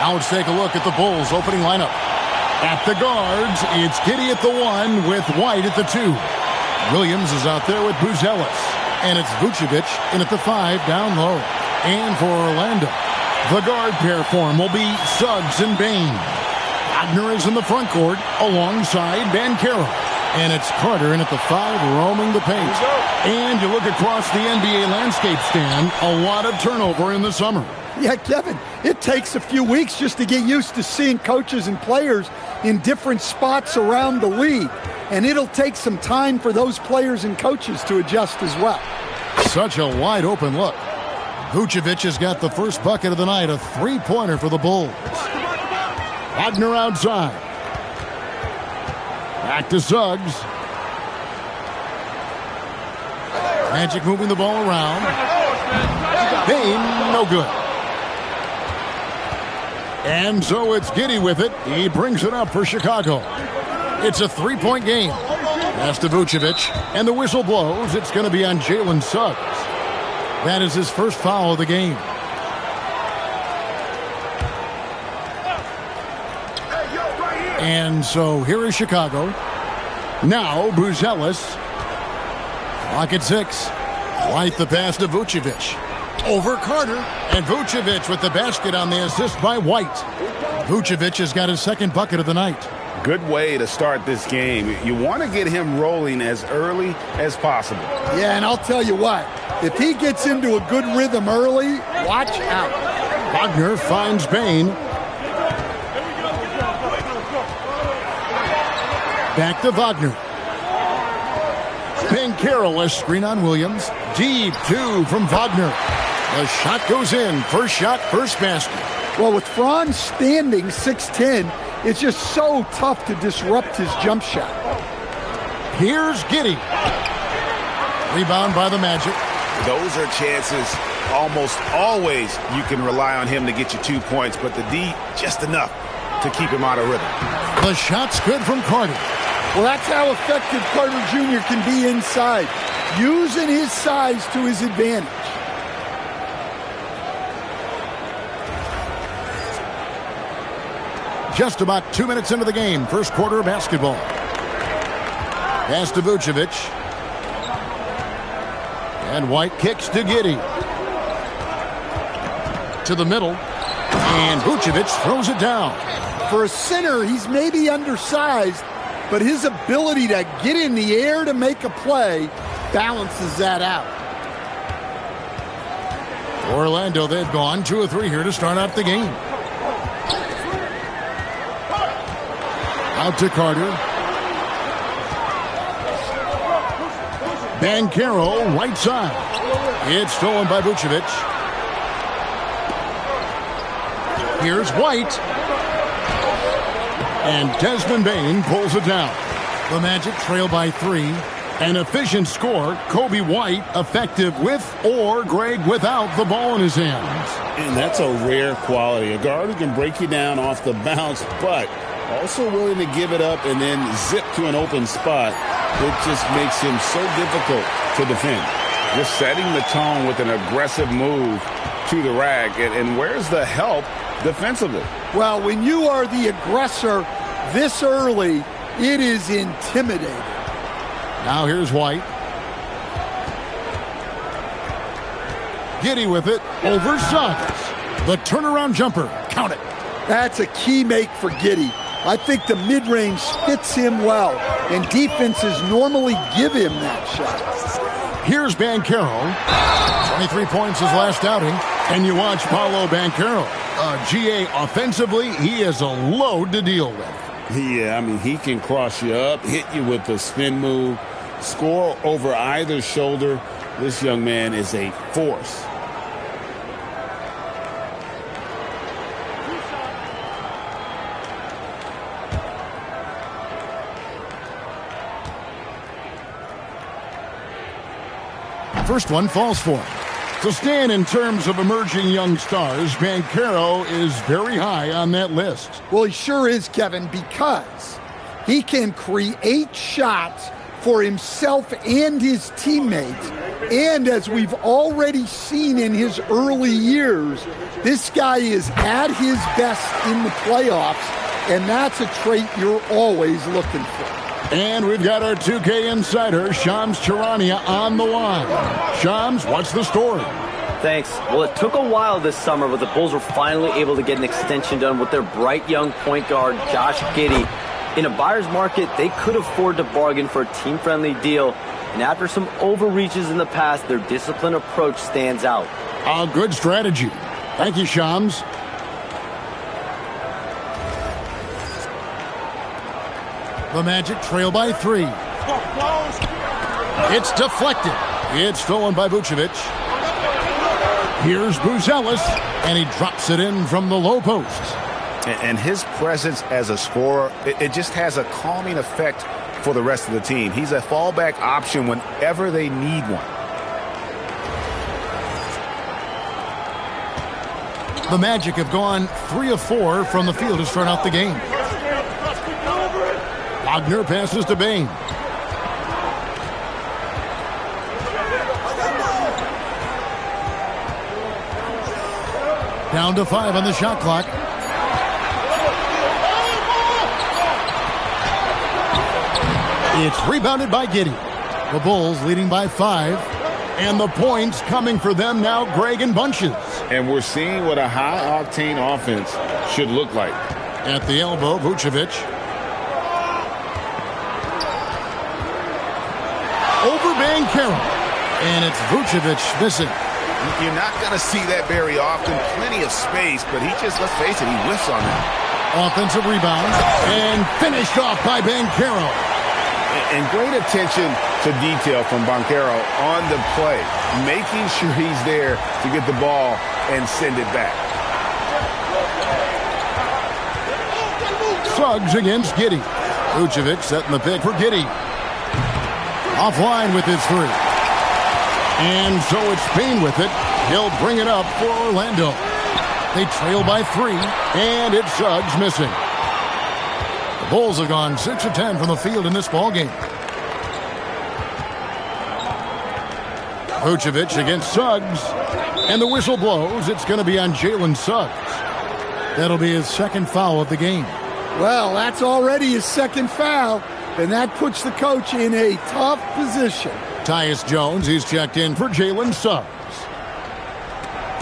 Now let's take a look at the Bulls' opening lineup. At the guards, it's Giddey at the 1 with White at the 2. Williams is out there with Buzelis. And it's Vucevic in at the 5 down low. And for Orlando, the guard pair form will be Suggs and Bane. Wagner is in the front court alongside Banchero. And it's Carter in at the 5 roaming the paint. And you look across the NBA landscape, Stan, a lot of turnover in the summer. Yeah, Kevin, it takes a few weeks just to get used to seeing coaches and players in different spots around the league. And it'll take some time for those players and coaches to adjust as well. Such a wide open look. Vucevic has got the first bucket of the night, a three-pointer for the Bulls. Wagner outside. Back to Suggs. Magic moving the ball around. Bane, no good. And so it's Giddey with it. He brings it up for Chicago. It's a three-point game. Pass to Vucevic, and the whistle blows. It's going to be on Jalen Suggs. That is his first foul of the game. And so here is Chicago. Now Buzelis. Clock at 6. White the pass to Vucevic. Over Carter. And Vucevic with the basket on the assist by White. Vucevic has got his second bucket of the night. Good way to start this game. You want to get him rolling as early as possible. Yeah, and I'll tell you what. If he gets into a good rhythm early, watch out. Wagner finds Bane. Back to Wagner. Banchero, a screen on Williams. Deep 2 from Wagner. The shot goes in. First shot, first basket. Well, with Franz standing 6'10", it's just so tough to disrupt his jump shot. Here's Giddey. Rebound by the Magic. Those are chances almost always you can rely on him to get you 2 points, but the D just enough to keep him out of rhythm. The shot's good from Carter. Well, that's how effective Carter Jr. can be inside, using his size to his advantage. Just about 2 minutes into the game, first quarter of basketball. Pass to Vucevic. And White kicks to Giddey. To the middle. And Vucevic throws it down. For a center, he's maybe undersized, but his ability to get in the air to make a play balances that out. Orlando, they've gone 2 of 3 here to start out the game. Out to Carter. Banchero, right side. It's stolen by Vucevic. Here's White. And Desmond Bane pulls it down. The Magic trail by 3. An efficient score. Kobe White effective with or Greg without the ball in his hands. And that's a rare quality. A guard who can break you down off the bounce, but also willing to give it up and then zip to an open spot. It just makes him so difficult to defend. Just setting the tone with an aggressive move to the rack. And where's the help defensively? Well, when you are the aggressor this early, it is intimidating. Now here's White. Giddey with it over Suggs. The turnaround jumper. Count it. That's a key make for Giddey. I think the mid-range fits him well, and defenses normally give him that shot. Here's Banchero. 23 points his last outing. And you watch Paolo Banchero. GA offensively, he is a load to deal with. Yeah, I mean, he can cross you up, hit you with the spin move, score over either shoulder. This young man is a force. First one falls for him. So Stan, in terms of emerging young stars, Banchero is very high on that list. Well, he sure is, Kevin, because he can create shots for himself and his teammates. And as we've already seen in his early years, this guy is at his best in the playoffs, and that's a trait you're always looking for. And we've got our 2K insider, Shams Charania, on the line. Shams, what's the story? Thanks. Well, it took a while this summer, but the Bulls were finally able to get an extension done with their bright young point guard, Josh Giddey. In a buyer's market, they could afford to bargain for a team-friendly deal. And after some overreaches in the past, their disciplined approach stands out. A good strategy. Thank you, Shams. The Magic trail by 3. It's deflected. It's stolen by Vucevic. Here's Buzelis, and he drops it in from the low post. And his presence as a scorer, it just has a calming effect for the rest of the team. He's a fallback option whenever they need one. The Magic have gone 3 of 4 from the field to start out the game. Wagner passes to Bain. Down to 5 on the shot clock. It's rebounded by Giddey. The Bulls leading by 5. And the points coming for them now, Greg, in bunches. And we're seeing what a high-octane offense should look like. At the elbow, Vucevic. Over Banchero. And it's Vucevic missing. You're not going to see that very often. Plenty of space, but he just, let's face it, he whiffs on that. Offensive rebound. And finished off by Banchero. And great attention to detail from Banchero on the play, making sure he's there to get the ball and send it back. Suggs against Giddey. Vucevic setting the pick for Giddey. Offline with his 3. And so it's Payne with it. He'll bring it up for Orlando. They trail by 3, and it's Suggs missing. The Bulls have gone 6 of 10 from the field in this ballgame. Vucevic against Suggs. And the whistle blows. It's going to be on Jalen Suggs. That'll be his second foul of the game. Well, that's already his second foul, and that puts the coach in a tough position. Tyus Jones, he's checked in for Jalen Suggs.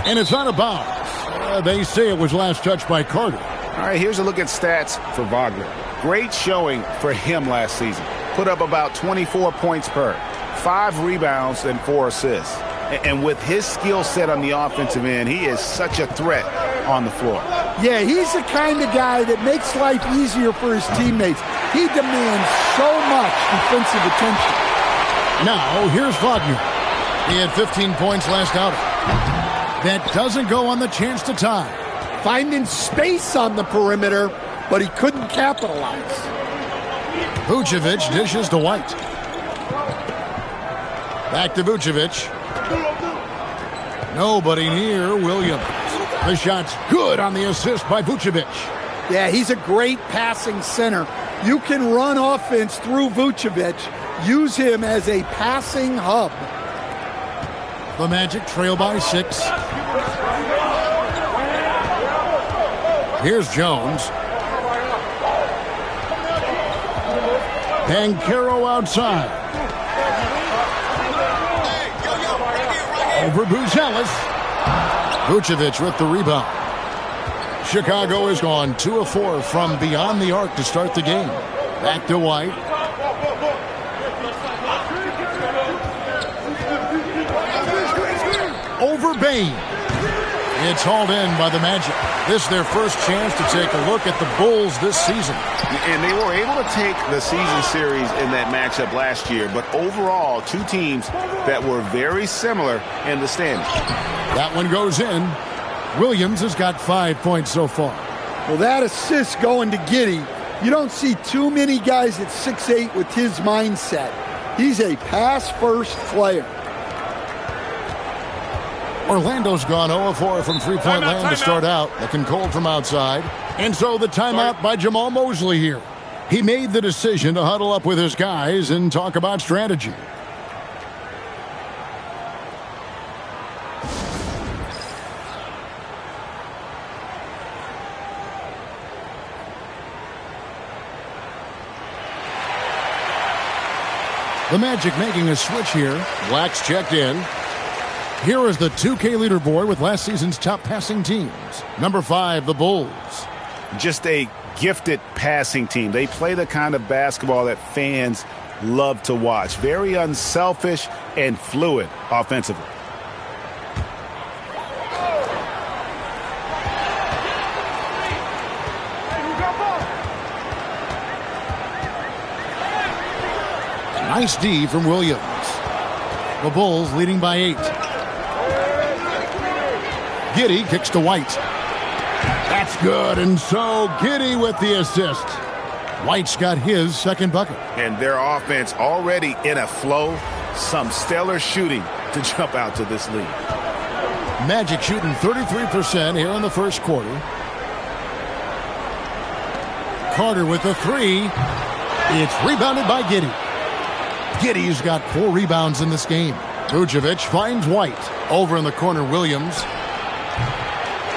And it's out of bounds. They say it was last touched by Carter. All right, here's a look at stats for Wagner. Great showing for him last season. Put up about 24 points per, 5 rebounds, and 4 assists. And with his skill set on the offensive end, he is such a threat on the floor. Yeah, he's the kind of guy that makes life easier for his teammates. He demands so much defensive attention. Now, here's Wagner. He had 15 points last outing. That doesn't go on the chance to tie. Finding space on the perimeter, but he couldn't capitalize. Vucevic dishes to White. Back to Vucevic. Nobody near Williams. The shot's good on the assist by Vucevic. Yeah, he's a great passing center. You can run offense through Vucevic. Use him as a passing hub. The Magic trail by 6. Here's Jones. Banchero outside. Over Buzelis. Vucevic with the rebound. Chicago has gone 2 of 4 from beyond the arc to start the game. Back to White. Over Bain. It's hauled in by the Magic. This is their first chance to take a look at the Bulls this season. And they were able to take the season series in that matchup last year, but overall, 2 teams that were very similar in the standings. That one goes in. Williams has got 5 points so far. Well, that assist going to Giddey, you don't see too many guys at 6'8" with his mindset. He's a pass-first player. Orlando's gone 0-4 from three-point land to start out. Looking cold from outside. And so the timeout by Jamal Mosley here. He made the decision to huddle up with his guys and talk about strategy. The Magic making a switch here. Black's checked in. Here is the 2K leaderboard with last season's top passing teams. Number 5, the Bulls. Just a gifted passing team. They play the kind of basketball that fans love to watch. Very unselfish and fluid offensively. Nice D from Williams. The Bulls leading by 8. Giddey kicks to White. That's good, and so Giddey with the assist. White's got his second bucket. And their offense already in a flow. Some stellar shooting to jump out to this lead. Magic shooting 33% here in the first quarter. Carter with the 3. It's rebounded by Giddey. Giddey's got 4 rebounds in this game. Vucevic finds White. Over in the corner, Williams.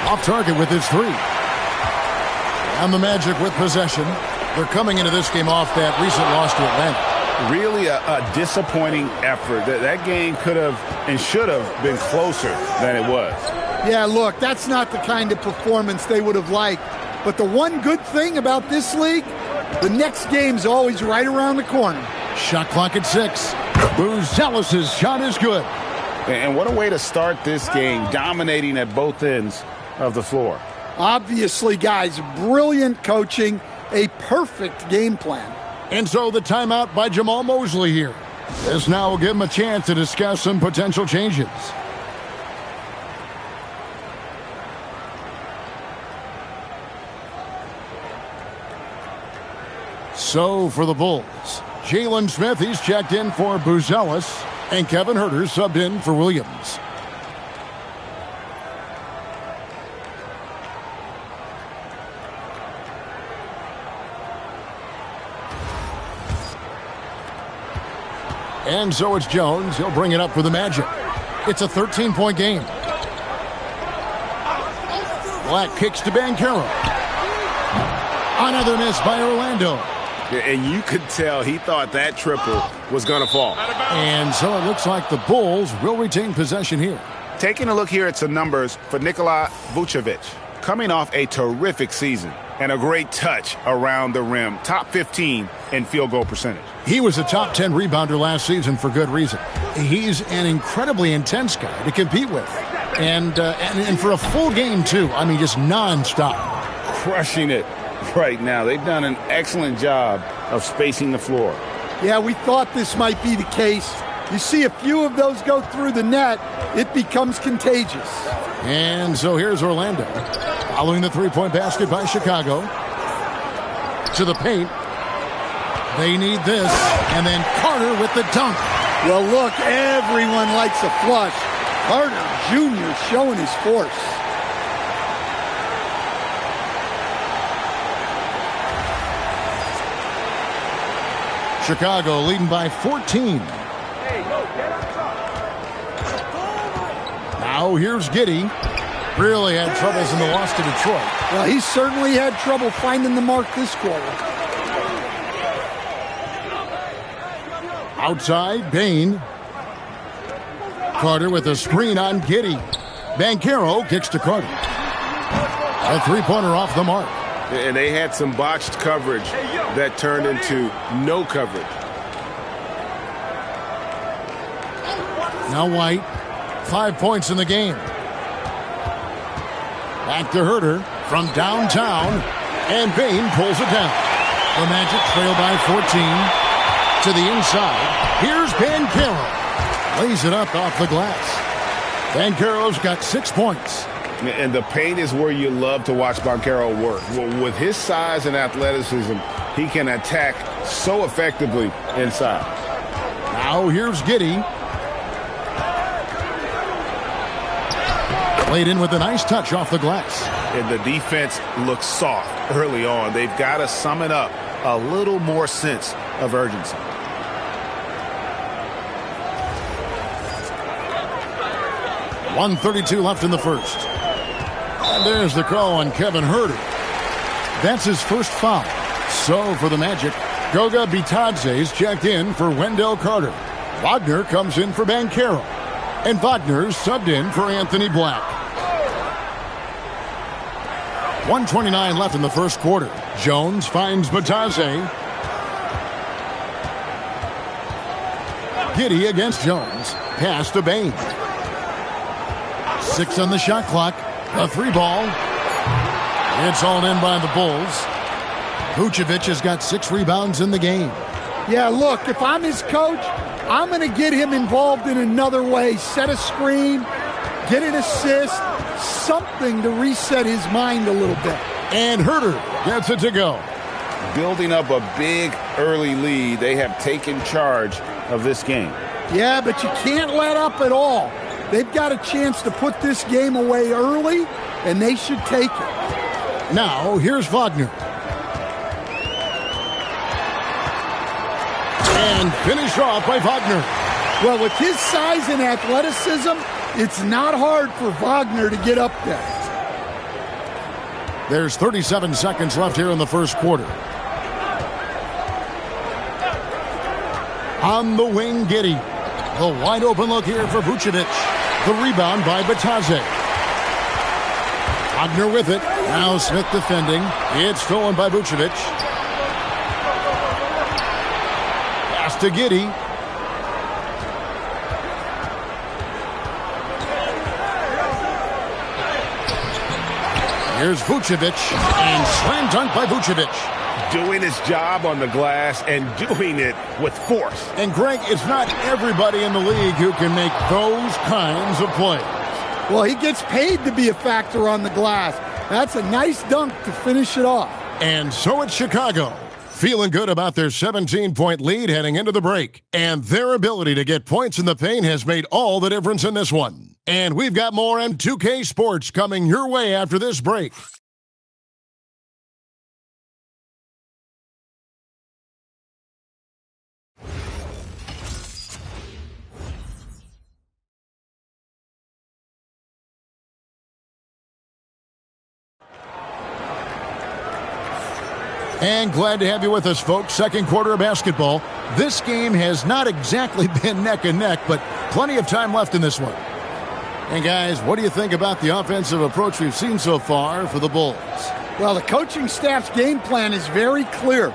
Off target with his 3. And the Magic with possession. They're coming into this game off that recent loss to Atlanta. Really a disappointing effort. That game could have and should have been closer than it was. Yeah, look, that's not the kind of performance they would have liked. But the one good thing about this league, the next game's always right around the corner. Shot clock at 6. Buzelis' shot is good. And what a way to start this game, dominating at both ends of the floor. Obviously, guys, brilliant coaching, a perfect game plan. And so the timeout by Jamal Mosley here. This now will give him a chance to discuss some potential changes. So for the Bulls, Jalen Smith, he's checked in for Buzelis, and Kevin Huerter subbed in for Williams. And so it's Jones. He'll bring it up for the Magic. It's a 13-point game. Black kicks to Banchero. Another miss by Orlando. And you could tell he thought that triple was going to fall. And so it looks like the Bulls will retain possession here. Taking a look here at some numbers for Nikola Vucevic. Coming off a terrific season and a great touch around the rim. Top 15 in field goal percentage. He was a top 10 rebounder last season for good reason. He's an incredibly intense guy to compete with. And for a full game, too. I mean, just nonstop. Crushing it right now. They've done an excellent job of spacing the floor. Yeah, we thought this might be the case. You see a few of those go through the net, it becomes contagious. And so here's Orlando. Following the three-point basket by Chicago. To the paint. They need this. And then Carter with the dunk. Well, look, everyone likes a flush. Carter Jr. showing his force. Chicago leading by 14. Now here's Giddey. Really had troubles in the loss to Detroit. Well, he certainly had trouble finding the mark this quarter. Outside, Bain. Carter with a screen on Giddey. Banchero kicks to Carter. A three-pointer off the mark. And they had some botched coverage that turned into no coverage. Now White. 5 points in the game. Back to Huerter from downtown. And Bain pulls it down. The Magic trail by 14 to the inside. Here's Banchero. Lays it up off the glass. Banchero's got 6 points. And the paint is where you love to watch Banchero work. With his size and athleticism, he can attack so effectively inside. Now here's Giddey. Played in with a nice touch off the glass. And the defense looks soft early on. They've got to sum it up a little more sense of urgency. .132 left in the first. And there's the call on Kevin Huerter. That's his first foul. So for the Magic, Goga Bitadze's checked in for Wendell Carter. Wagner comes in for Banchero. And Wagner's subbed in for Anthony Black. 1:29 left in the first quarter. Jones finds Bitadze. Giddey against Jones. Pass to Bain. 6 on the shot clock. A 3-ball. It's all in by the Bulls. Vucevic has got 6 rebounds in the game. Yeah, look, if I'm his coach, I'm going to get him involved in another way. Set a screen, get an assist, something to reset his mind a little bit. And Huerter gets it to go. Building up a big early lead, they have taken charge of this game. Yeah, but you can't let up at all. They've got a chance to put this game away early, and they should take it. Now, here's Wagner. And finished off by Wagner. Well, with his size and athleticism, it's not hard for Wagner to get up there. There's 37 seconds left here in the first quarter. On the wing, Giddey. The wide open look here for Vucevic. The rebound by Bitadze. Wagner with it. Now Smith defending. It's stolen by Vucevic. Pass to Giddey. Here's Vucevic. And slam dunk by Vucevic. Doing his job on the glass and doing it with force. And Greg, it's not everybody in the league who can make those kinds of plays. Well, he gets paid to be a factor on the glass. That's a nice dunk to finish it off. And so it's Chicago, feeling good about their 17-point lead heading into the break. And their ability to get points in the paint has made all the difference in this one. And we've got more M2K Sports coming your way after this break. And glad to have you with us, folks. Second quarter of basketball. This game has not exactly been neck and neck, but plenty of time left in this one. And guys, what do you think about the offensive approach we've seen so far for the Bulls? Well, the coaching staff's game plan is very clear.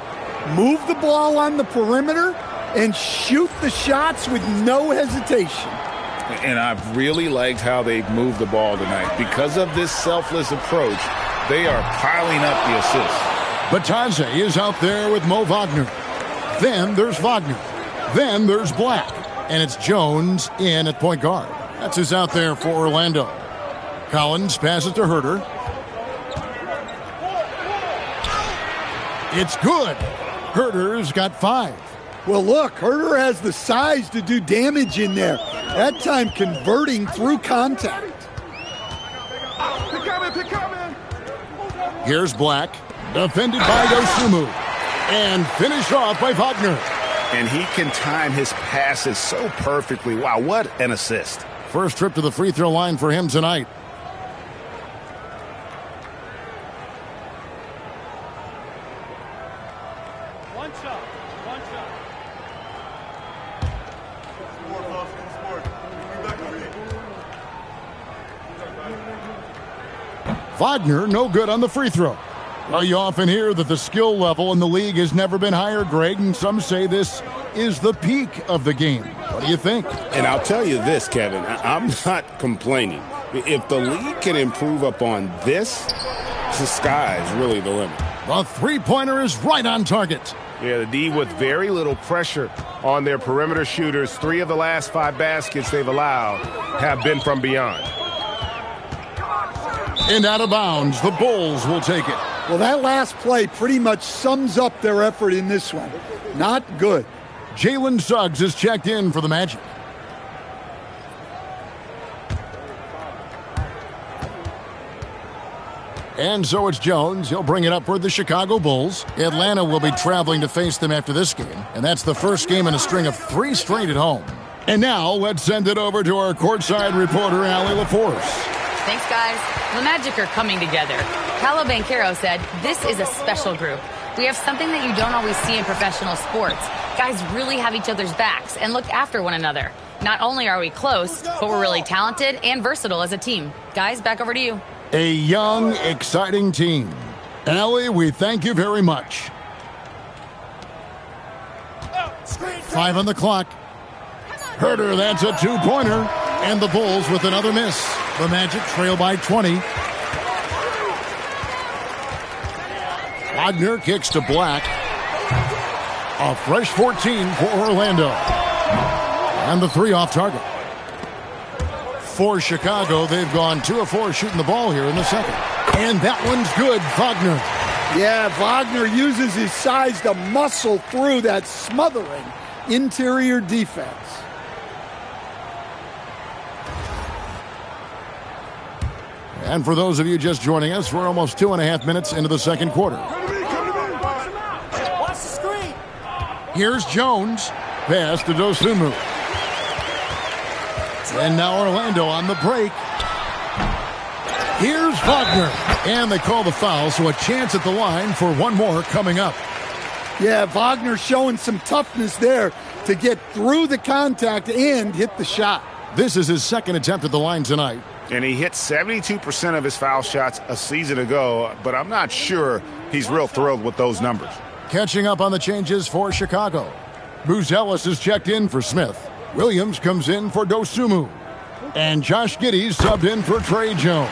Move the ball on the perimeter and shoot the shots with no hesitation. And I've really liked how they've moved the ball tonight. Because of this selfless approach, they are piling up the assists. Bitadze is out there with Mo Wagner. Then there's Wagner. Then there's Black. And it's Jones in at point guard. That's who's out there for Orlando. Collins passes to Huerter. It's good. Huerter's got 5. Well, look, Huerter has the size to do damage in there. That time converting through contact. Here's Black. Defended by Dosunmu. And finished off by Wagner. And he can time his passes so perfectly. Wow, what an assist. First trip to the free throw line for him tonight. One shot. Wagner, no good on the free throw. Well, you often hear that the skill level in the league has never been higher, Greg, and some say this is the peak of the game. What do you think? And I'll tell you this, Kevin, I'm not complaining. If the league can improve upon this, the sky is really the limit. The three-pointer is right on target. Yeah, the D with very little pressure on their perimeter shooters. 3 of the last 5 baskets they've allowed have been from beyond. And out of bounds, the Bulls will take it. Well, that last play pretty much sums up their effort in this one. Not good. Jalen Suggs is checked in for the Magic. And so it's Jones. He'll bring it up for the Chicago Bulls. Atlanta will be traveling to face them after this game. And that's the first game in a string of 3 straight at home. And now let's send it over to our courtside reporter, Allie LaForce. Thanks, guys. The Magic are coming together. Paolo Banchero said, "This is a special group. We have something that you don't always see in professional sports. Guys really have each other's backs and look after one another. Not only are we close, but we're really talented and versatile as a team." Guys, back over to you. A young, exciting team. Allie, we thank you very much. 5 on the clock. Herter, that's a 2-pointer. And the Bulls with another miss. The Magic trail by 20. Wagner kicks to Black. A fresh 14 for Orlando. And the 3 off target. For Chicago, they've gone 2 of 4 shooting the ball here in the second. And that one's good, Wagner. Yeah, Wagner uses his size to muscle through that smothering interior defense. And for those of you just joining us, we're almost 2.5 minutes into the second quarter. Watch the screen. Here's Jones. Pass to Dosunmu. And now Orlando on the break. Here's Wagner. And they call the foul, so a chance at the line for one more coming up. Yeah, Wagner showing some toughness there to get through the contact and hit the shot. This is his second attempt at the line tonight. And he hit 72% of his foul shots a season ago, but I'm not sure he's real thrilled with those numbers. Catching up on the changes for Chicago. Buzelis is checked in for Smith. Williams comes in for Dosunmu. And Josh Giddey's subbed in for Trey Jones.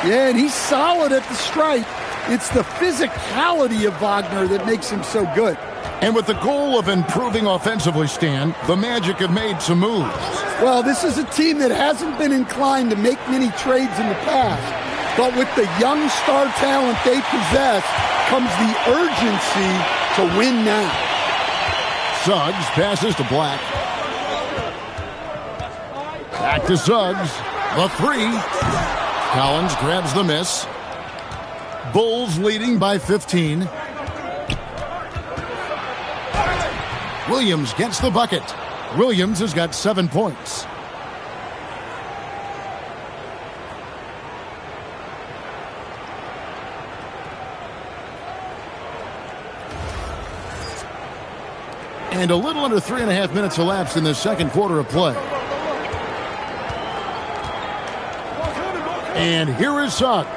Yeah, and he's solid at the stripe. It's the physicality of Wagner that makes him so good. And with the goal of improving offensively, Stan, the Magic have made some moves. Well, this is a team that hasn't been inclined to make many trades in the past. But with the young star talent they possess comes the urgency to win now. Suggs passes to Black. Back to Suggs. The 3. Collins grabs the miss. Bulls leading by 15. Williams gets the bucket. Williams has got 7 points. And a little under 3.5 minutes elapsed in the second quarter of play. And here is Suggs.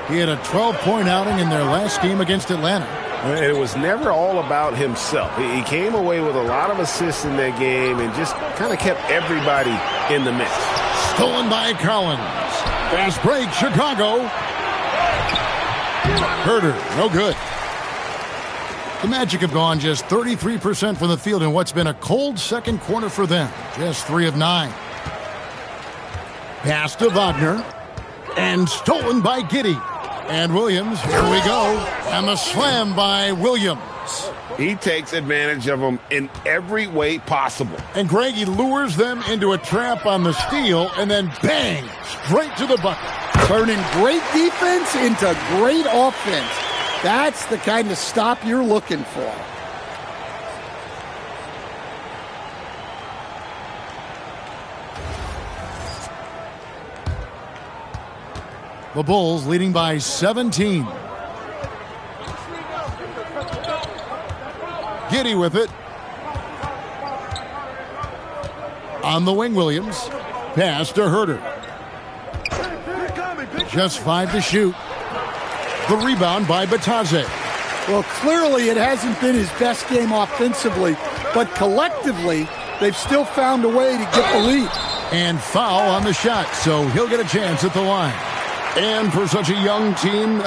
He had a 12-point outing in their last game against Atlanta. It was never all about himself. He came away with a lot of assists in that game and just kind of kept everybody in the mix. Stolen by Collins. Fast break, Chicago. Herter, no good. The Magic have gone just 33% from the field in what's been a cold second quarter for them. Just 3 of 9. Pass to Wagner. And stolen by Giddey. And Williams, here we go. And the slam by Williams. He takes advantage of them in every way possible. And Greg, he lures them into a trap on the steal, and then bang, straight to the bucket. Turning great defense into great offense. That's the kind of stop you're looking for. The Bulls leading by 17. Giddey with it. On the wing, Williams. Pass to Herter. Just 5 to shoot. The rebound by Batadze. Well, clearly it hasn't been his best game offensively, but collectively, they've still found a way to get the lead. And foul on the shot, so he'll get a chance at the line. And for such a young team,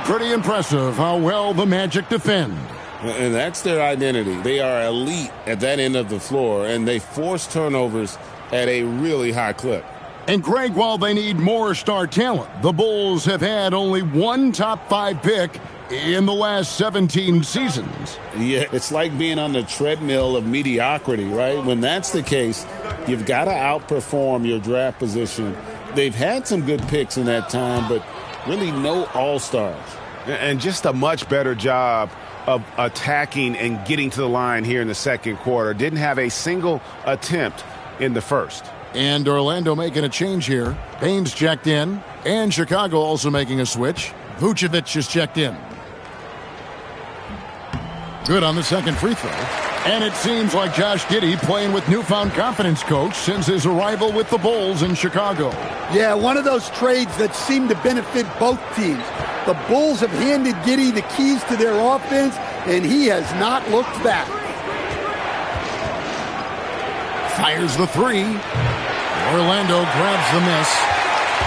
pretty impressive how well the Magic defend. And that's their identity. They are elite at that end of the floor, and they force turnovers at a really high clip. And Greg, while they need more star talent, the Bulls have had only one top 5 pick in the last 17 seasons. Yeah, it's like being on the treadmill of mediocrity, right? When that's the case, you've got to outperform your draft position. They've had some good picks in that time, but Really no all-stars. And just a much better job of attacking and getting to the line here in the second quarter. Didn't have a single attempt in the first. And Orlando making a change here. Baines checked in, and Chicago also making a switch. Vucevic is checked in. Good on the second free throw. And it seems like Josh Giddey playing with newfound confidence, coach, since his arrival with the Bulls in Chicago. Yeah, one of those trades that seem to benefit both teams. The Bulls have handed Giddey the keys to their offense, and he has not looked back. Fires the three. Orlando grabs the miss.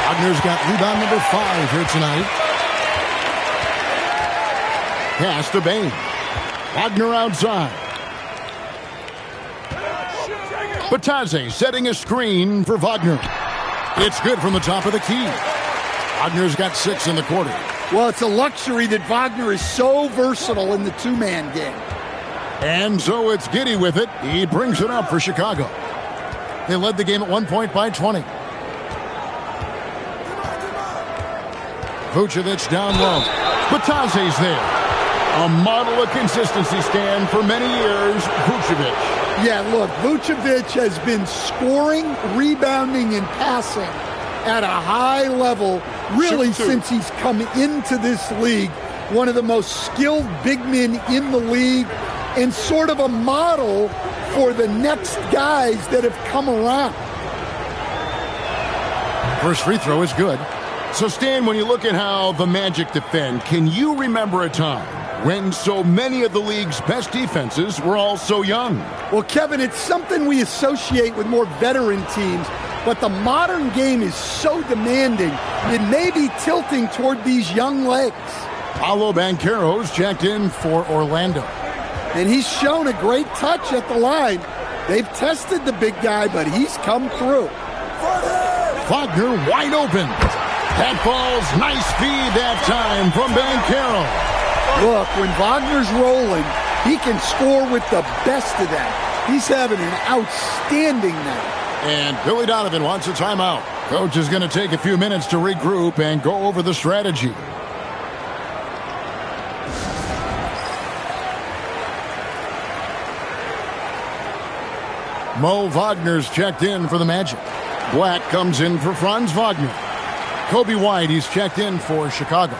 Wagner's got rebound number 5 here tonight. Pass to Baines. Wagner outside. Batadze setting a screen for Wagner. It's good from the top of the key. Wagner's got 6 in the quarter. Well, it's a luxury that Wagner is so versatile in the two-man game. And so it's Giddey with it. He brings it up for Chicago. They led the game at 1 point by 20. Vucevic down low. Batadze's there. A model of consistency, Stan, for many years, Vucevic. Yeah, look, Vucevic has been scoring, rebounding, and passing at a high level, really since he's come into this league. One of the most skilled big men in the league, and sort of a model for the next guys that have come around. First free throw is good. So, Stan, when you look at how the Magic defend, can you remember a time when so many of the league's best defenses were all so young? Well, Kevin, it's something we associate with more veteran teams, but the modern game is so demanding, it may be tilting toward these young legs. Paolo Banchero's checked in for Orlando. And he's shown a great touch at the line. They've tested the big guy, but he's come through. Wagner wide open. That ball's nice feed that time from Banchero. Look, when Wagner's rolling, he can score with the best of them. He's having an outstanding night. And Billy Donovan wants a timeout. Coach is going to take a few minutes to regroup and go over the strategy. Mo Wagner's checked in for the Magic. Black comes in for Franz Wagner. Kobe White, he's checked in for Chicago.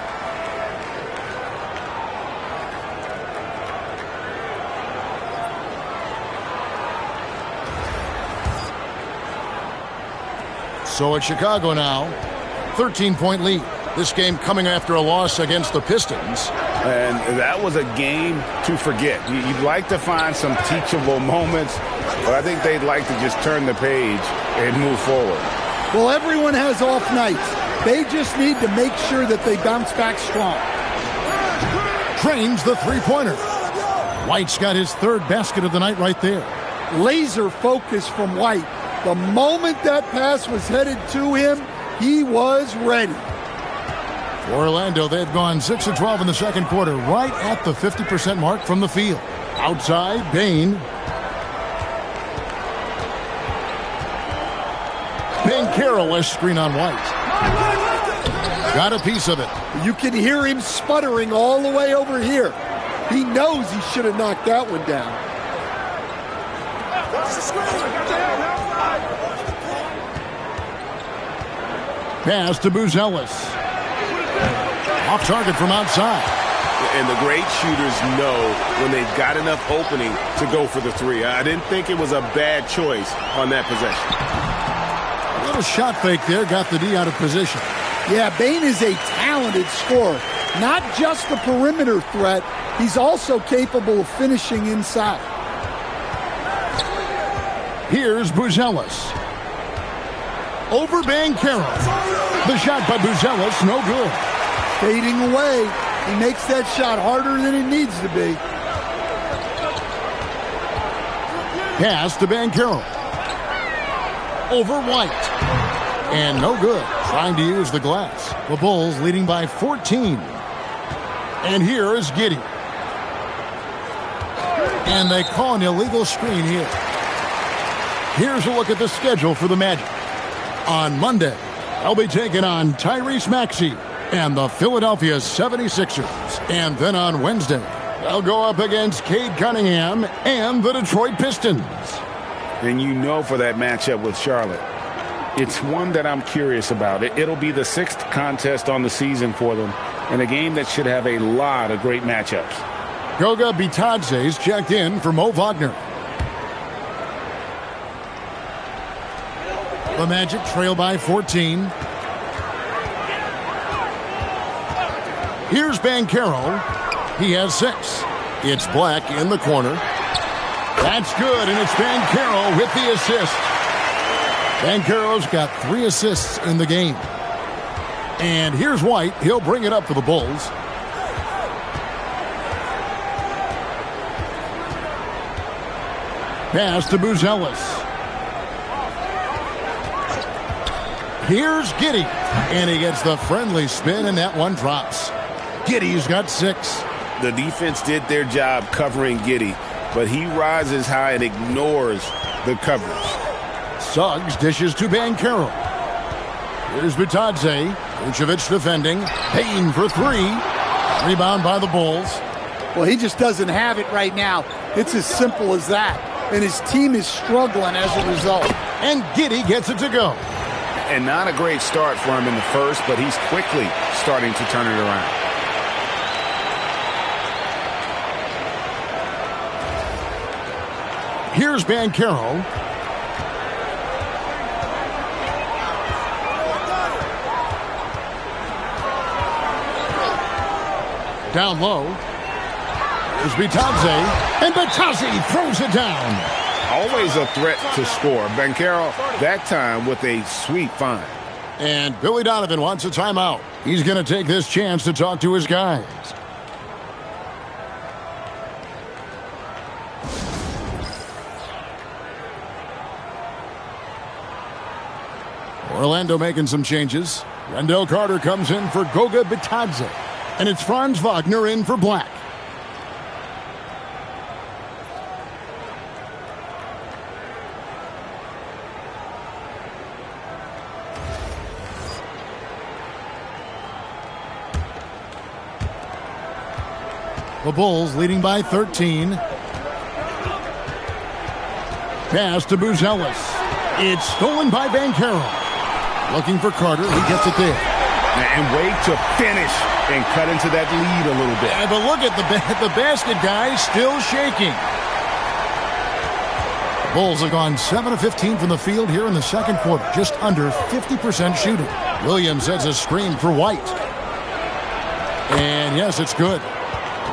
So it's Chicago now, 13-point lead. This game coming after a loss against the Pistons. And that was a game to forget. You'd like to find some teachable moments, but I think they'd like to just turn the page and move forward. Well, everyone has off nights. They just need to make sure that they bounce back strong. Trains the three-pointer. White's got his third basket of the night right there. Laser focus from White. The moment that pass was headed to him, he was ready. For Orlando, they've gone 6 of 12 in the second quarter, right at the 50% mark from the field. Outside, Bain. Banchero screen on White. Got a piece of it. You can hear him sputtering all the way over here. He knows he should have knocked that one down. Pass to Buzelis. Off target from outside. And the great shooters know when they've got enough opening to go for the three. I didn't think it was a bad choice on that possession. A little shot fake there, got the D out of position. Yeah, Bain is a talented scorer. Not just a perimeter threat, he's also capable of finishing inside. Here's Buzelis. Over Banchero. The shot by Buzelis, no good. Fading away. He makes that shot harder than it needs to be. Pass to Banchero. Over White. And no good. Trying to use the glass. The Bulls leading by 14. And here is Giddey. And they call an illegal screen here. Here's a look at the schedule for the Magic. On Monday, they'll be taking on Tyrese Maxey. and the Philadelphia 76ers. And then on Wednesday, they'll go up against Cade Cunningham and the Detroit Pistons. And you know for that matchup with Charlotte, it's one that I'm curious about. It'll be the 6th contest on the season for them, and a game that should have a lot of great matchups. Goga Bitadze's checked in for Mo Wagner. The Magic trail by 14. Here's Banchero. He has 6. It's Black in the corner. That's good, and it's Banchero with the assist. Banchero's got 3 assists in the game. And here's White. He'll bring it up for the Bulls. Pass to Buzelis. Here's Giddey, and he gets the friendly spin, and that one drops. Giddey's got 6. The defense did their job covering Giddey, but he rises high and ignores the coverage. Suggs dishes to Banchero. Here's Bitadze. Vucevic defending. Payne for 3. Rebound by the Bulls. Well, he just doesn't have it right now. It's as simple as that. And his team is struggling as a result. And Giddey gets it to go. And not a great start for him in the first, but he's quickly starting to turn it around. Here's Banchero. Down low. Here's Bitadze. And Bitadze throws it down. Always a threat to score. Banchero, that time with a sweet find. And Billy Donovan wants a timeout. He's going to take this chance to talk to his guys. Orlando making some changes. Wendell Carter comes in for Goga Bitadze. And it's Franz Wagner in for Black. The Bulls leading by 13. Pass to Buzelis. It's stolen by Banchero. Looking for Carter. He gets it there. And wait to finish and cut into that lead a little bit. Yeah, but look at the basket guy still shaking. The Bulls have gone 7 of 15 from the field here in the second quarter. Just under 50% shooting. Williams sets a screen for White. And yes, it's good.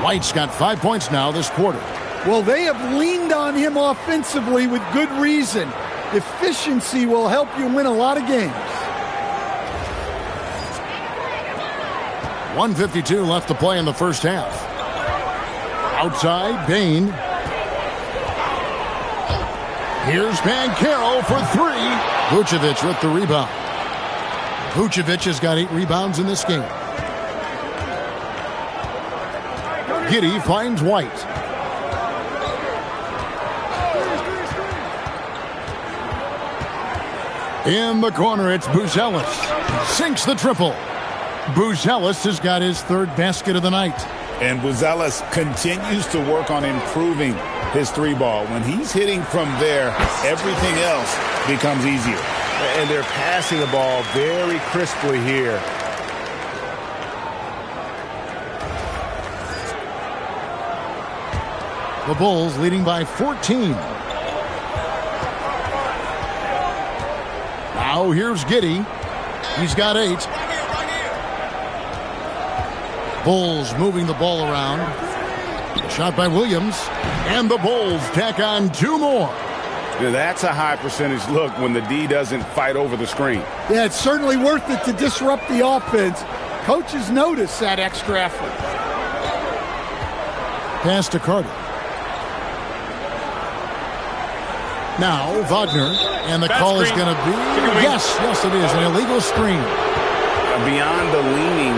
White's got 5 points now this quarter. Well, they have leaned on him offensively with good reason. Efficiency will help you win a lot of games. 1:52 left to play in the first half. Outside, Bain. Here's Banchero for 3. Vucevic with the rebound. Vucevic has got 8 rebounds in this game. Giddey finds White. In the corner, it's Buzelis. Sinks the triple. Buzelis has got his 3rd basket of the night. And Buzelis continues to work on improving his 3-ball. When he's hitting from there, everything else becomes easier. And they're passing the ball very crisply here. The Bulls leading by 14. Now here's Giddey. He's got 8. Bulls moving the ball around. Shot by Williams. And the Bulls tack on 2 more. Yeah, that's a high percentage look when the D doesn't fight over the screen. Yeah, it's certainly worth it to disrupt the offense. Coaches notice that extra effort. Pass to Carter. Now Wagner, and the call is going to be, yes, it is, an illegal screen. Beyond the leaning,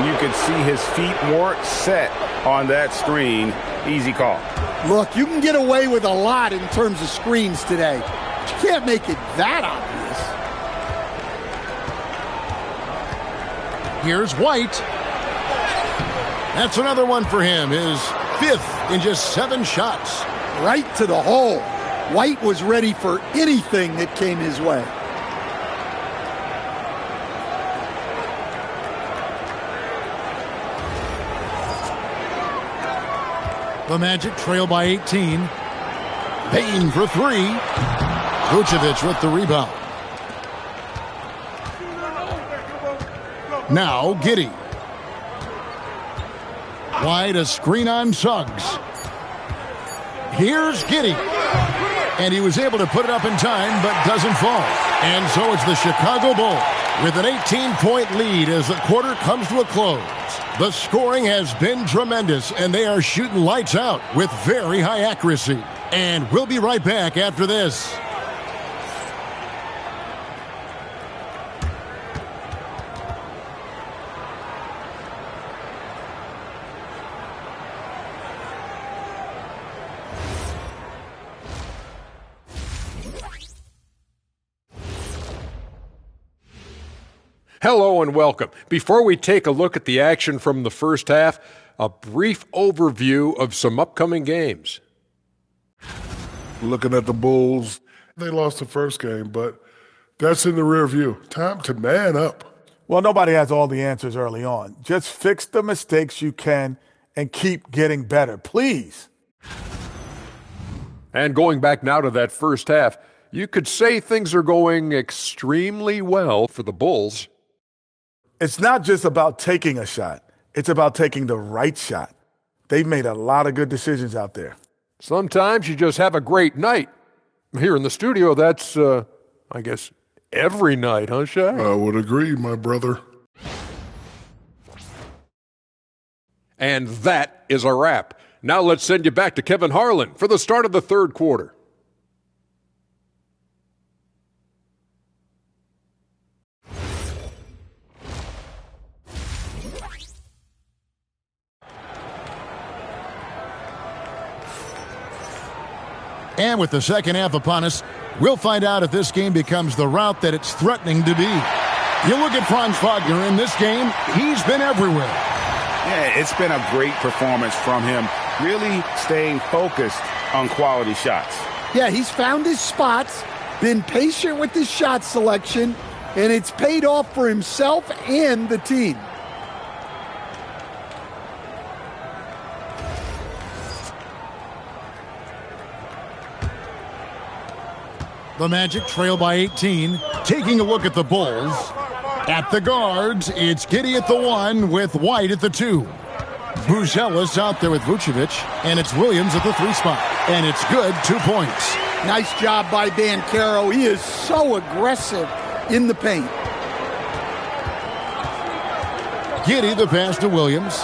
you could see his feet weren't set on that screen. Easy call. Look, you can get away with a lot in terms of screens today, but you can't make it that obvious. Here's White. That's another one for him, his 5th in just 7 shots. Right to the hole. White was ready for anything that came his way. The Magic trail by 18. Payne for 3. Vucevic with the rebound. Now Giddey. Wide, a screen on Suggs. Here's Giddey. And he was able to put it up in time, but doesn't fall. And so it's the Chicago Bulls with an 18-point lead as the quarter comes to a close. The scoring has been tremendous, and they are shooting lights out with very high accuracy. And we'll be right back after this. Hello and welcome. Before we take a look at the action from the first half, a brief overview of some upcoming games. Looking at the Bulls, they lost the first game, but that's in the rear view. Time to man up. Well, nobody has all the answers early on. Just fix the mistakes you can and keep getting better, please. And going back now to that first half, you could say things are going extremely well for the Bulls. It's not just about taking a shot. It's about taking the right shot. They've made a lot of good decisions out there. Sometimes you just have a great night. Here in the studio, that's, I guess, every night, huh, Shaq? I would agree, my brother. And that is a wrap. Now let's send you back to Kevin Harlan for the start of the third quarter. And with the second half upon us, we'll find out if this game becomes the route that it's threatening to be. You look at Franz Wagner in this game, he's been everywhere. Yeah, it's been a great performance from him, really staying focused on quality shots. Yeah, he's found his spots, been patient with his shot selection, and it's paid off for himself and the team. The Magic trail by 18. Taking a look at the Bulls. At the guards, it's Giddey at the 1 with White at the 2. Buzelis out there with Vucevic, and it's Williams at the 3 spot. And it's good, 2 points. Nice job by Banchero. He is so aggressive in the paint. Giddey the pass to Williams.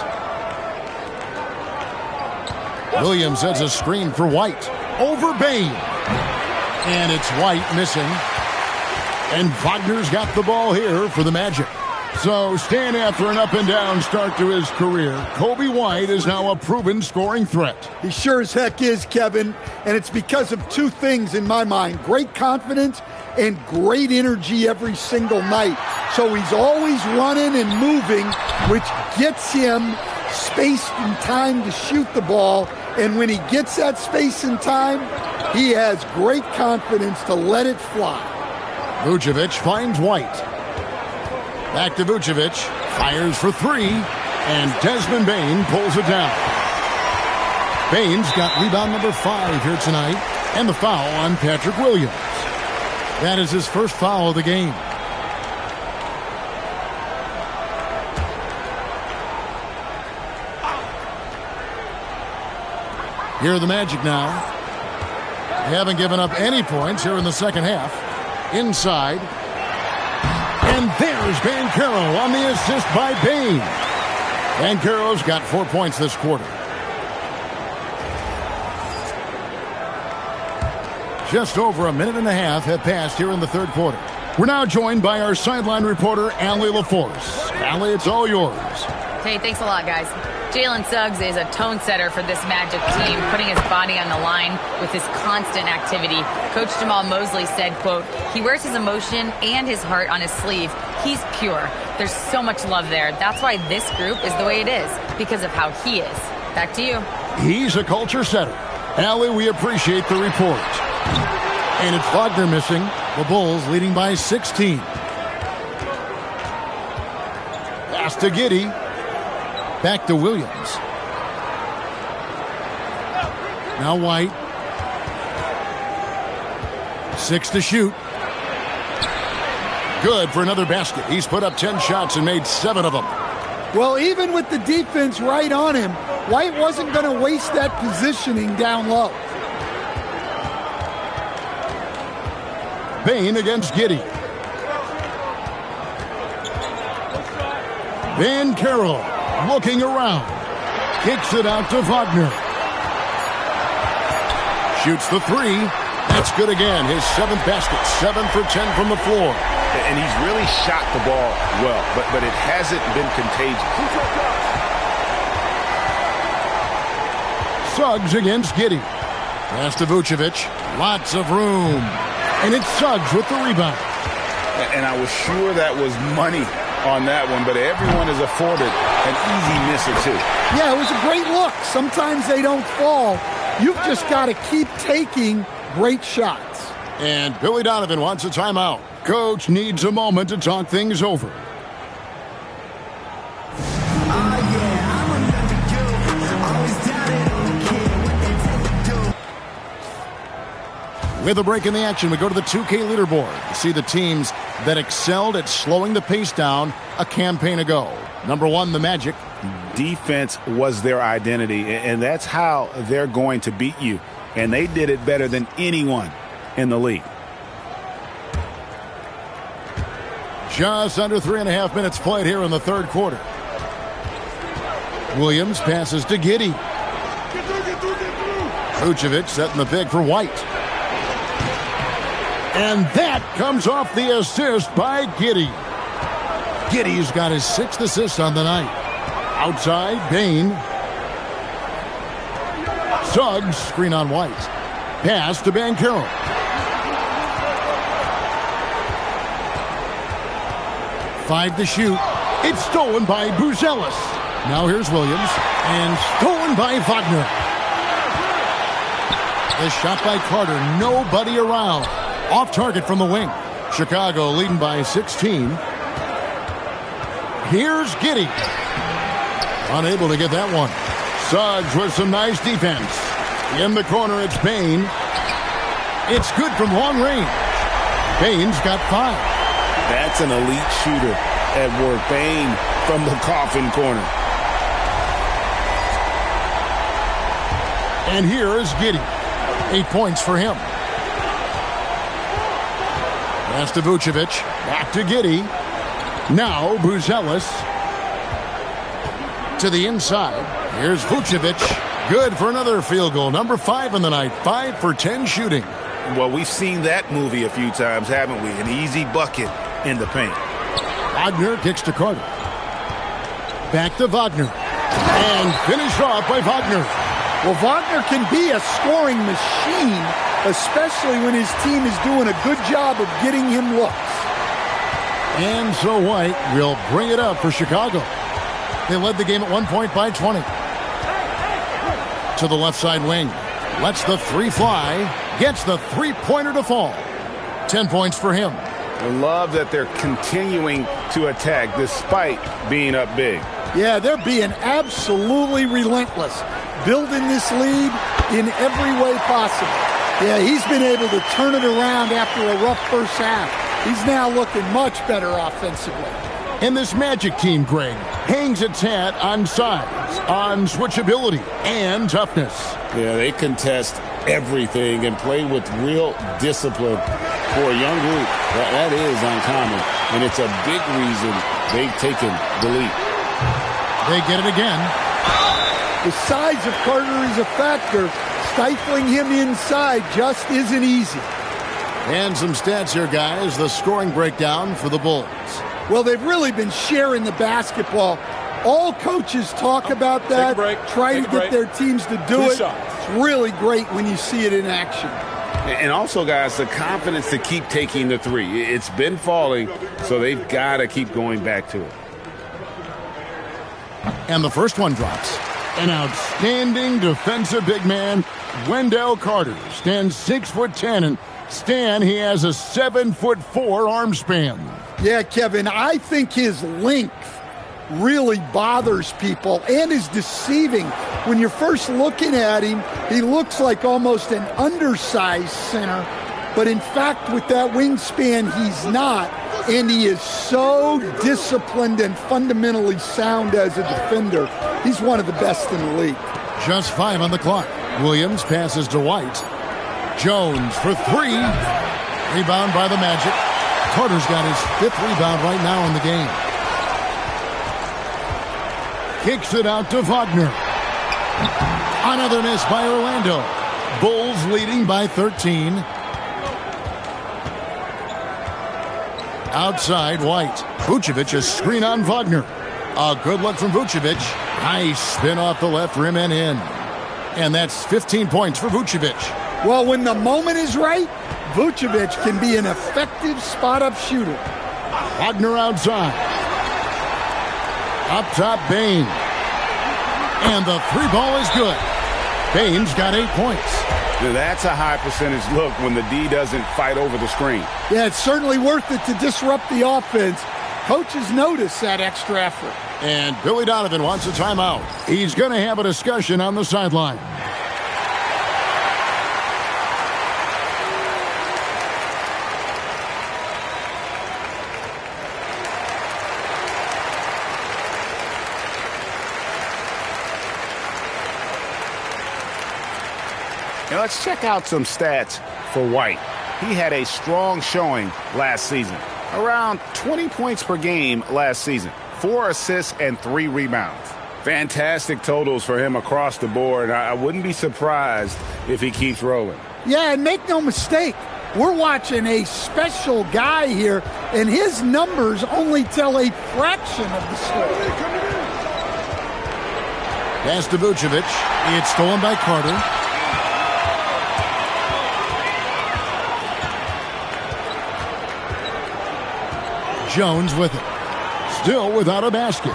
Williams sets a screen for White. Over Bane. And it's White missing. And Wagner's got the ball here for the Magic. So staying after an up-and-down start to his career, Kobe White is now a proven scoring threat. He sure as heck is, Kevin. And it's because of 2 things in my mind. Great confidence and great energy every single night. So he's always running and moving, which gets him space and time to shoot the ball. And when he gets that space and time, he has great confidence to let it fly. Vucevic finds White. Back to Vucevic. Fires for 3. And Desmond Bane pulls it down. Bane's got rebound number 5 here tonight. And the foul on Patrick Williams. That is his first foul of the game. Here are the Magic now. They haven't given up any points here in the second half. Inside. And there's Banchero on the assist by Bane. Banchero's got 4 points this quarter. Just over a minute and a half have passed here in the third quarter. We're now joined by our sideline reporter, Allie LaForce. Allie, it's all yours. Hey, thanks a lot, guys. Jalen Suggs is a tone setter for this Magic team, putting his body on the line with his constant activity. Coach Jamal Mosley said, quote, he wears his emotion and his heart on his sleeve. He's pure. There's so much love there. That's why this group is the way it is, because of how he is. Back to you. He's a culture setter. Allie, we appreciate the report. And it's Wagner missing. The Bulls leading by 16. Pass to Giddey. Back to Williams. Now White. 6 to shoot. Good for another basket. He's put up 10 shots and made 7 of them. Well, even with the defense right on him, White wasn't going to waste that positioning down low. Bain against Giddey. Van Carroll looking around. Kicks it out to Wagner. Shoots the 3. That's good again. His 7th basket. 7 for 10 from the floor. And he's really shot the ball well, but it hasn't been contagious. Suggs against Giddey. Pass to Vucevic. Lots of room. And it's Suggs with the rebound. And I was sure that was money on that one, but everyone is afforded an easy miss or two. Yeah, it was a great look. Sometimes they don't fall. You've just got to keep taking great shots. And Billy Donovan wants a timeout. Coach needs a moment to talk things over. With a break in the action, we go to the 2K leaderboard to see the teams that excelled at slowing the pace down a campaign ago. Number 1, the Magic. Defense was their identity, and that's how they're going to beat you. And they did it better than anyone in the league. Just under 3.5 minutes played here in the third quarter. Williams passes to Giddey. Vucevic setting the pick for White. And that comes off the assist by Giddey. Giddey's got his 6th assist on the night. Outside, Bain. Suggs, screen on White. Pass to Van Carroll. Five to shoot. It's stolen by Buzelis. Now here's Williams. And stolen by Wagner. The shot by Carter. Nobody around. Off target from the wing. Chicago leading by 16. Here's Giddey. Unable to get that one. Suggs with some nice defense. In the corner, it's Bain. It's good from long range. Bain's got 5. That's an elite shooter at work. Bain from the coffin corner. And here is Giddey. 8 points for him. Pass to Vucevic. Back to Giddey. Now Buzelis. To the inside. Here's Vucevic. Good for another field goal. Number 5 in the night. 5 for 10 shooting. Well, we've seen that movie a few times, haven't we? An easy bucket in the paint. Wagner kicks to Carter. Back to Wagner. And finished off by Wagner. Well, Wagner can be a scoring machine, especially when his team is doing a good job of getting him looks. And so White will bring it up for Chicago. They led the game at 1 point by 20. To the left side wing. Lets the 3 fly. Gets the 3-pointer to fall. 10 points for him. I love that they're continuing to attack despite being up big. Yeah, they're being absolutely relentless. Building this lead in every way possible. Yeah, he's been able to turn it around after a rough first half. He's now looking much better offensively. And this Magic team, Greg, hangs its hat on size, on switchability, and toughness. Yeah, they contest everything and play with real discipline. For a young group, that is uncommon, and it's a big reason they've taken the lead. They get it again. The size of Carter is a factor. Stifling him inside just isn't easy. And some stats here, guys. The scoring breakdown for the Bulls. Well, they've really been sharing the basketball All coaches talk about that, try to get their teams to do it. It's really great when you see it in action. And also, guys, the confidence to keep taking the three. It's been falling, so they've got to keep going back to it. And the first one drops. An outstanding defensive big man, Wendell Carter, stands 6'10", and Stan, he has a 7'4" arm span. Yeah, Kevin, I think his length really bothers people and is deceiving. When you're first looking at him, he looks like almost an undersized center, but in fact, with that wingspan, he's not, and he is so disciplined and fundamentally sound as a defender. He's one of the best in the league. Just 5 on the clock. Williams passes to White. Jones for 3. Rebound by the Magic. Carter's got his 5th rebound right now in the game. Kicks it out to Wagner. Another miss by Orlando. Bulls leading by 13. Outside, White. Vucevic, a screen on Wagner. A good look from Vucevic. Nice spin off the left rim and in. And that's 15 points for Vucevic. Well, when the moment is right, Vucevic can be an effective spot-up shooter. Wagner outside. Up top, Bane. And the 3 ball is good. Bane's got 8 points. Now that's a high percentage look when the D doesn't fight over the screen. Yeah, it's certainly worth it to disrupt the offense. Coaches notice that extra effort. And Billy Donovan wants a timeout. He's going to have a discussion on the sideline. Now let's check out some stats for White. He had a strong showing last season. Around 20 points per game last season. 4 assists and 3 rebounds. Fantastic totals for him across the board. I wouldn't be surprised if he keeps rolling. Yeah, and make no mistake, we're watching a special guy here, and his numbers only tell a fraction of the story. Pass to Vucevic. It's stolen by Carter. Jones with it. Still without a basket.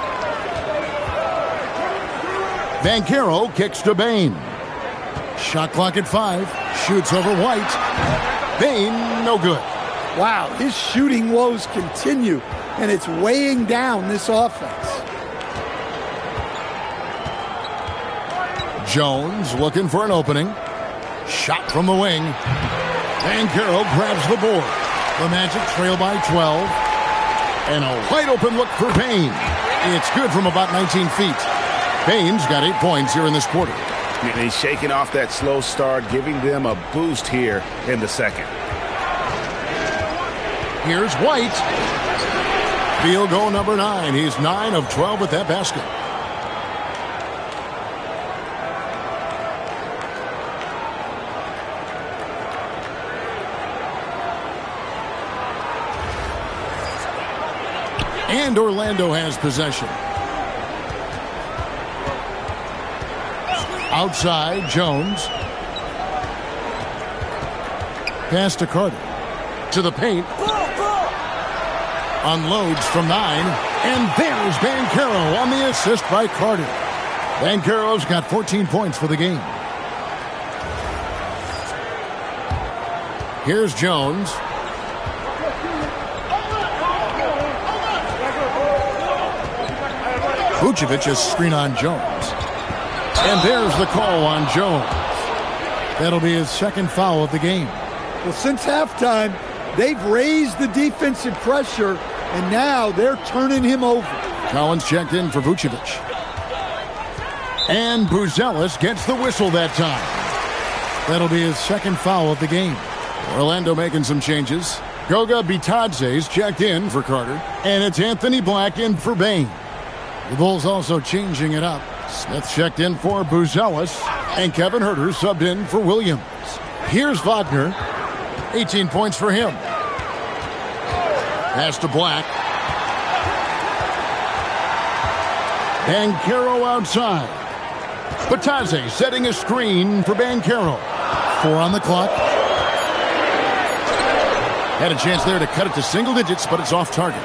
Banchero kicks to Bane. Shot clock at 5. Shoots over White. Bane, no good. Wow, his shooting woes continue, and it's weighing down this offense. Jones looking for an opening. Shot from the wing. Banchero grabs the board. The Magic trail by 12. And a wide open look for Bane. It's good from about 19 feet. Bane's got 8 points here in this quarter. And he's shaking off that slow start, giving them a boost here in the second. Here's White. Field goal number 9. He's 9 of 12 with that basket. And Orlando has possession. Outside, Jones. Pass to Carter. To the paint. Unloads from 9. And there's Banchero on the assist by Carter. Banchero's got 14 points for the game. Here's Jones. Vucevic is screen on Jones. And there's the call on Jones. That'll be his 2nd foul of the game. Well, since halftime, they've raised the defensive pressure, and now they're turning him over. Collins checked in for Vucevic. And Buzelis gets the whistle that time. That'll be his 2nd foul of the game. Orlando making some changes. Goga Bitadze's checked in for Carter. And it's Anthony Black in for Bane. The Bulls also changing it up. Smith checked in for Buzelis, and Kevin Huerter subbed in for Williams. Here's Wagner. 18 points for him. Pass to Black. Banchero outside. Batadze setting a screen for Banchero. 4 on the clock. Had a chance there to cut it to single digits, but it's off target.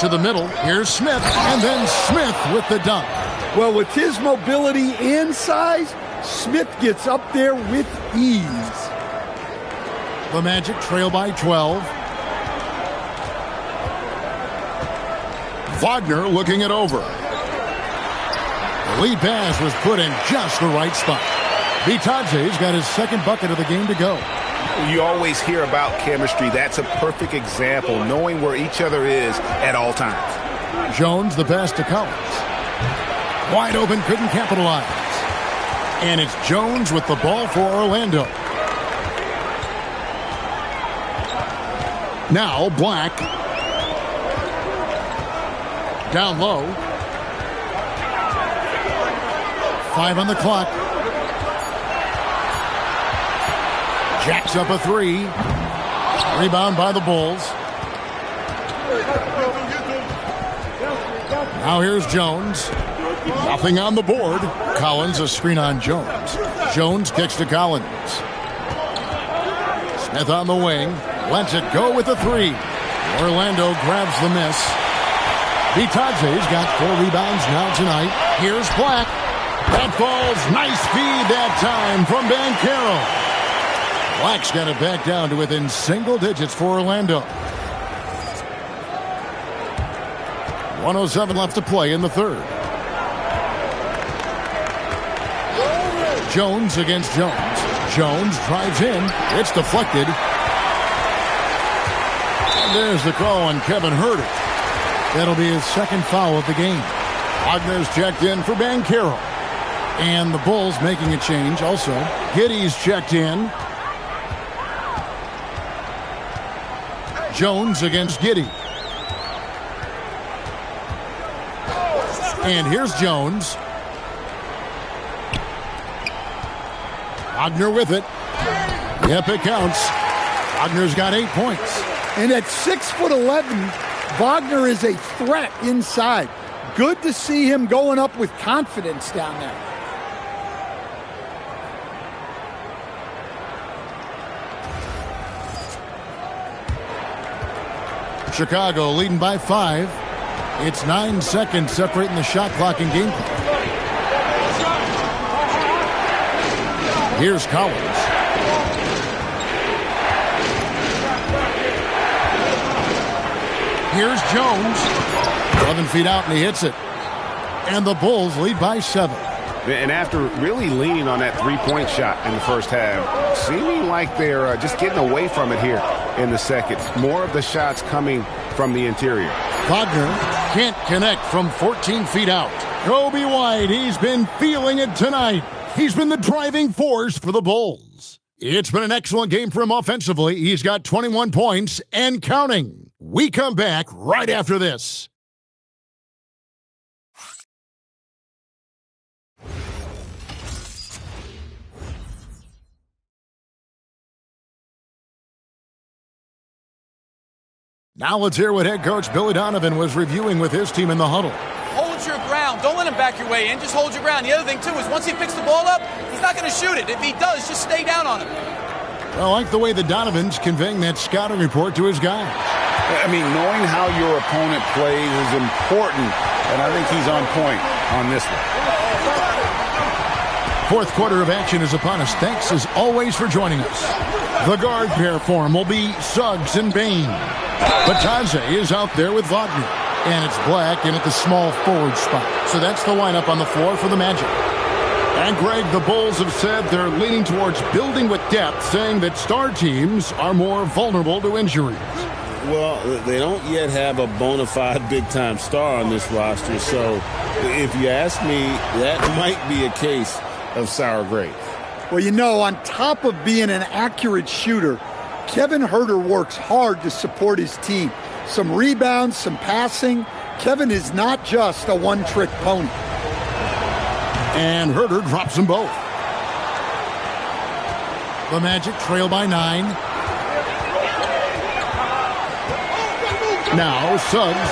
To the middle, here's Smith, and then Smith with the dunk. Well, with his mobility and size, Smith gets up there with ease. The Magic trail by 12. Wagner looking it over. The lead pass was put in just the right spot. Bitadze's got his second bucket of the game to go. You always hear about chemistry. That's a perfect example, knowing where each other is at all times. Jones, the pass to Collins. Wide open, couldn't capitalize. And it's Jones with the ball for Orlando. Now Black. Down low. 5 on the clock. Jacks up a 3. Rebound by the Bulls. Now here's Jones. Nothing on the board. Collins, a screen on Jones. Jones kicks to Collins. Smith on the wing. Lets it go with the 3. Orlando grabs the miss. Bitadze's got 4 rebounds now tonight. Here's Black. That falls. Nice feed that time from Banchero. Black's got it back down to within single digits for Orlando. 1:07 left to play in the third. Jones against Jones. Jones drives in. It's deflected. And there's the call on Kevin Huerter. That'll be his second foul of the game. Wagner's checked in for Banchero. And the Bulls making a change also. Giddey's checked in. Jones against Giddey. And here's Jones. Wagner with it. Yep, it counts. Wagner's got 8 points. And at 6'11", Wagner is a threat inside. Good to see him going up with confidence down there. Chicago leading by 5. It's 9 seconds separating the shot clock and game clock. Here's Collins. Here's Jones. 11 feet out and he hits it. And the Bulls lead by 7. And after really leaning on that three-point shot in the first half, seeming like they're just getting away from it here in the second. More of the shots coming from the interior. Wagner can't connect from 14 feet out. Kobe White, he's been feeling it tonight. He's been the driving force for the Bulls. It's been an excellent game for him offensively. He's got 21 points and counting. We come back right after this. Now let's hear what head coach Billy Donovan was reviewing with his team in the huddle. Hold your ground. Don't let him back your way in. Just hold your ground. The other thing, too, is once he picks the ball up, he's not going to shoot it. If he does, just stay down on him. I like the way the Donovan's conveying that scouting report to his guys. I mean, knowing how your opponent plays is important, and I think he's on point on this one. Fourth quarter of action is upon us. Thanks, as always, for joining us. The guard pair form will be Suggs and Bain. Batadze is out there with Wagner. And it's Black in at the small forward spot. So that's the lineup on the floor for the Magic. And Greg, the Bulls have said they're leaning towards building with depth, saying that star teams are more vulnerable to injuries. Well, they don't yet have a bona fide big-time star on this roster, so if you ask me, that might be a case of sour grapes. Well, you know, on top of being an accurate shooter, Kevin Huerter works hard to support his team. Some rebounds, some passing. Kevin is not just a one-trick pony. And Huerter drops them both. The Magic trail by 9. Now Suggs.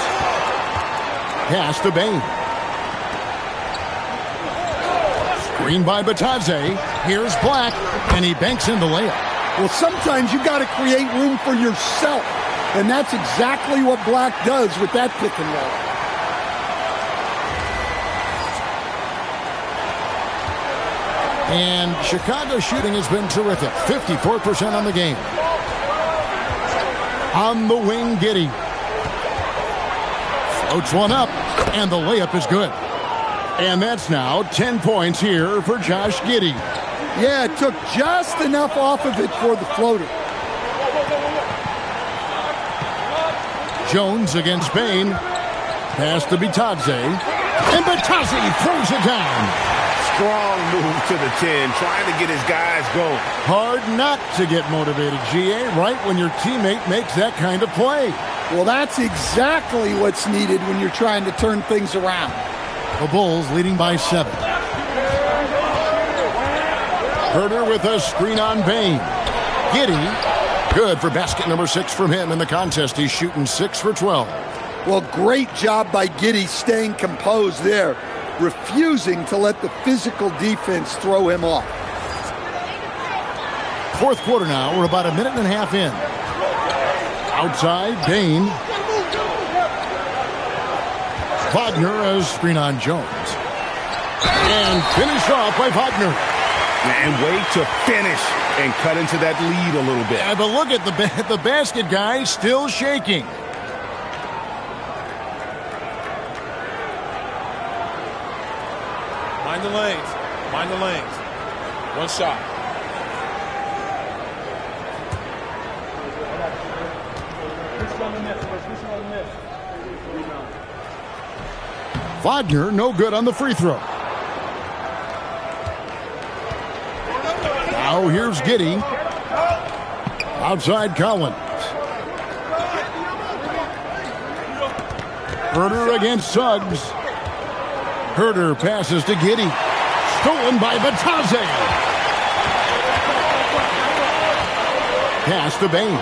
Pass to Bain. Screen by Batadze. Here's Black, and he banks in the layup. Well, sometimes you got to create room for yourself, and that's exactly what Black does with that pick and roll. And Chicago's shooting has been terrific. 54% on the game. On the wing, Giddey. Floats one up, and the layup is good. And that's now 10 points here for Josh Giddey. Yeah, it took just enough off of it for the floater. Jones against Bain. Pass to Batadze. And Batadze throws it down. Strong move to the 10, trying to get his guys going. Hard not to get motivated, GA, right when your teammate makes that kind of play. Well, that's exactly what's needed when you're trying to turn things around. The Bulls leading by 7. Herter with a screen on Bain. Giddey, good for basket number 6 from him in the contest. He's shooting 6 for 12. Well, great job by Giddey staying composed there, refusing to let the physical defense throw him off. Fourth quarter now. We're about a minute and a half in. Outside, Bain. Wagner as screen on Jones. And finished off by Wagner. And way to finish and cut into that lead a little bit. Yeah, but look at the basket guy still shaking. Mind the lanes. Mind the lanes. One shot. Wagner, no good on the free throw. Now here's Giddey. Outside Collins. Herter against Suggs. Herter passes to Giddey. Stolen by Batadze. Pass to Bain.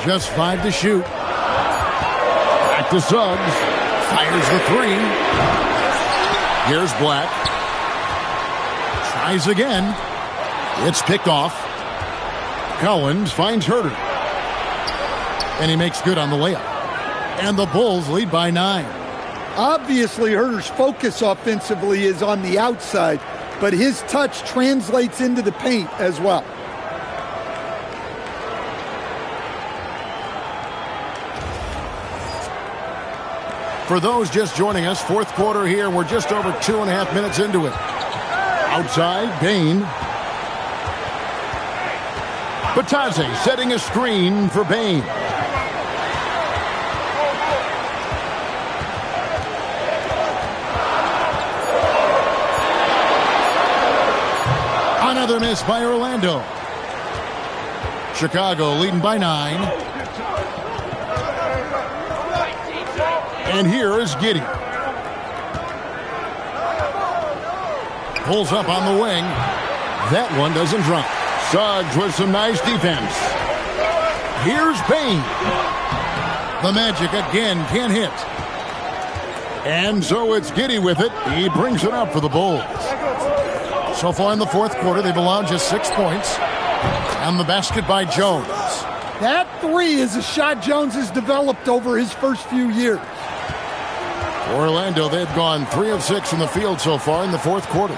Just 5 to shoot. Back to Suggs. Fires the 3. Here's Black. Tries again. It's picked off. Collins finds Herter. And he makes good on the layup. And the Bulls lead by 9. Obviously, Herter's focus offensively is on the outside, but his touch translates into the paint as well. For those just joining us, fourth quarter here. We're just over 2.5 minutes into it. Outside, Bain. Batadze setting a screen for Bain. Another miss by Orlando. Chicago leading by 9. And here is Giddey. Pulls up on the wing. That one doesn't drop. Suggs with some nice defense. Here's Bain. The Magic again can't hit. And so it's Giddey with it. He brings it up for the Bulls. So far in the fourth quarter, they've allowed just 6 points. And the basket by Jones. That 3 is a shot Jones has developed over his first few years. Orlando, they've gone 3 of 6 in the field so far in the fourth quarter.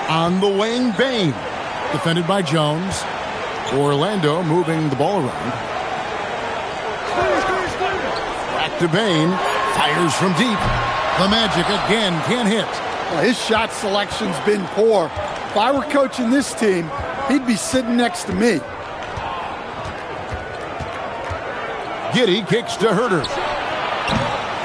On the wing, Bain. Defended by Jones. Orlando moving the ball around. Back to Bain. Fires from deep. The Magic again can't hit. Well, his shot selection's been poor. If I were coaching this team, he'd be sitting next to me. Giddey kicks to Herter.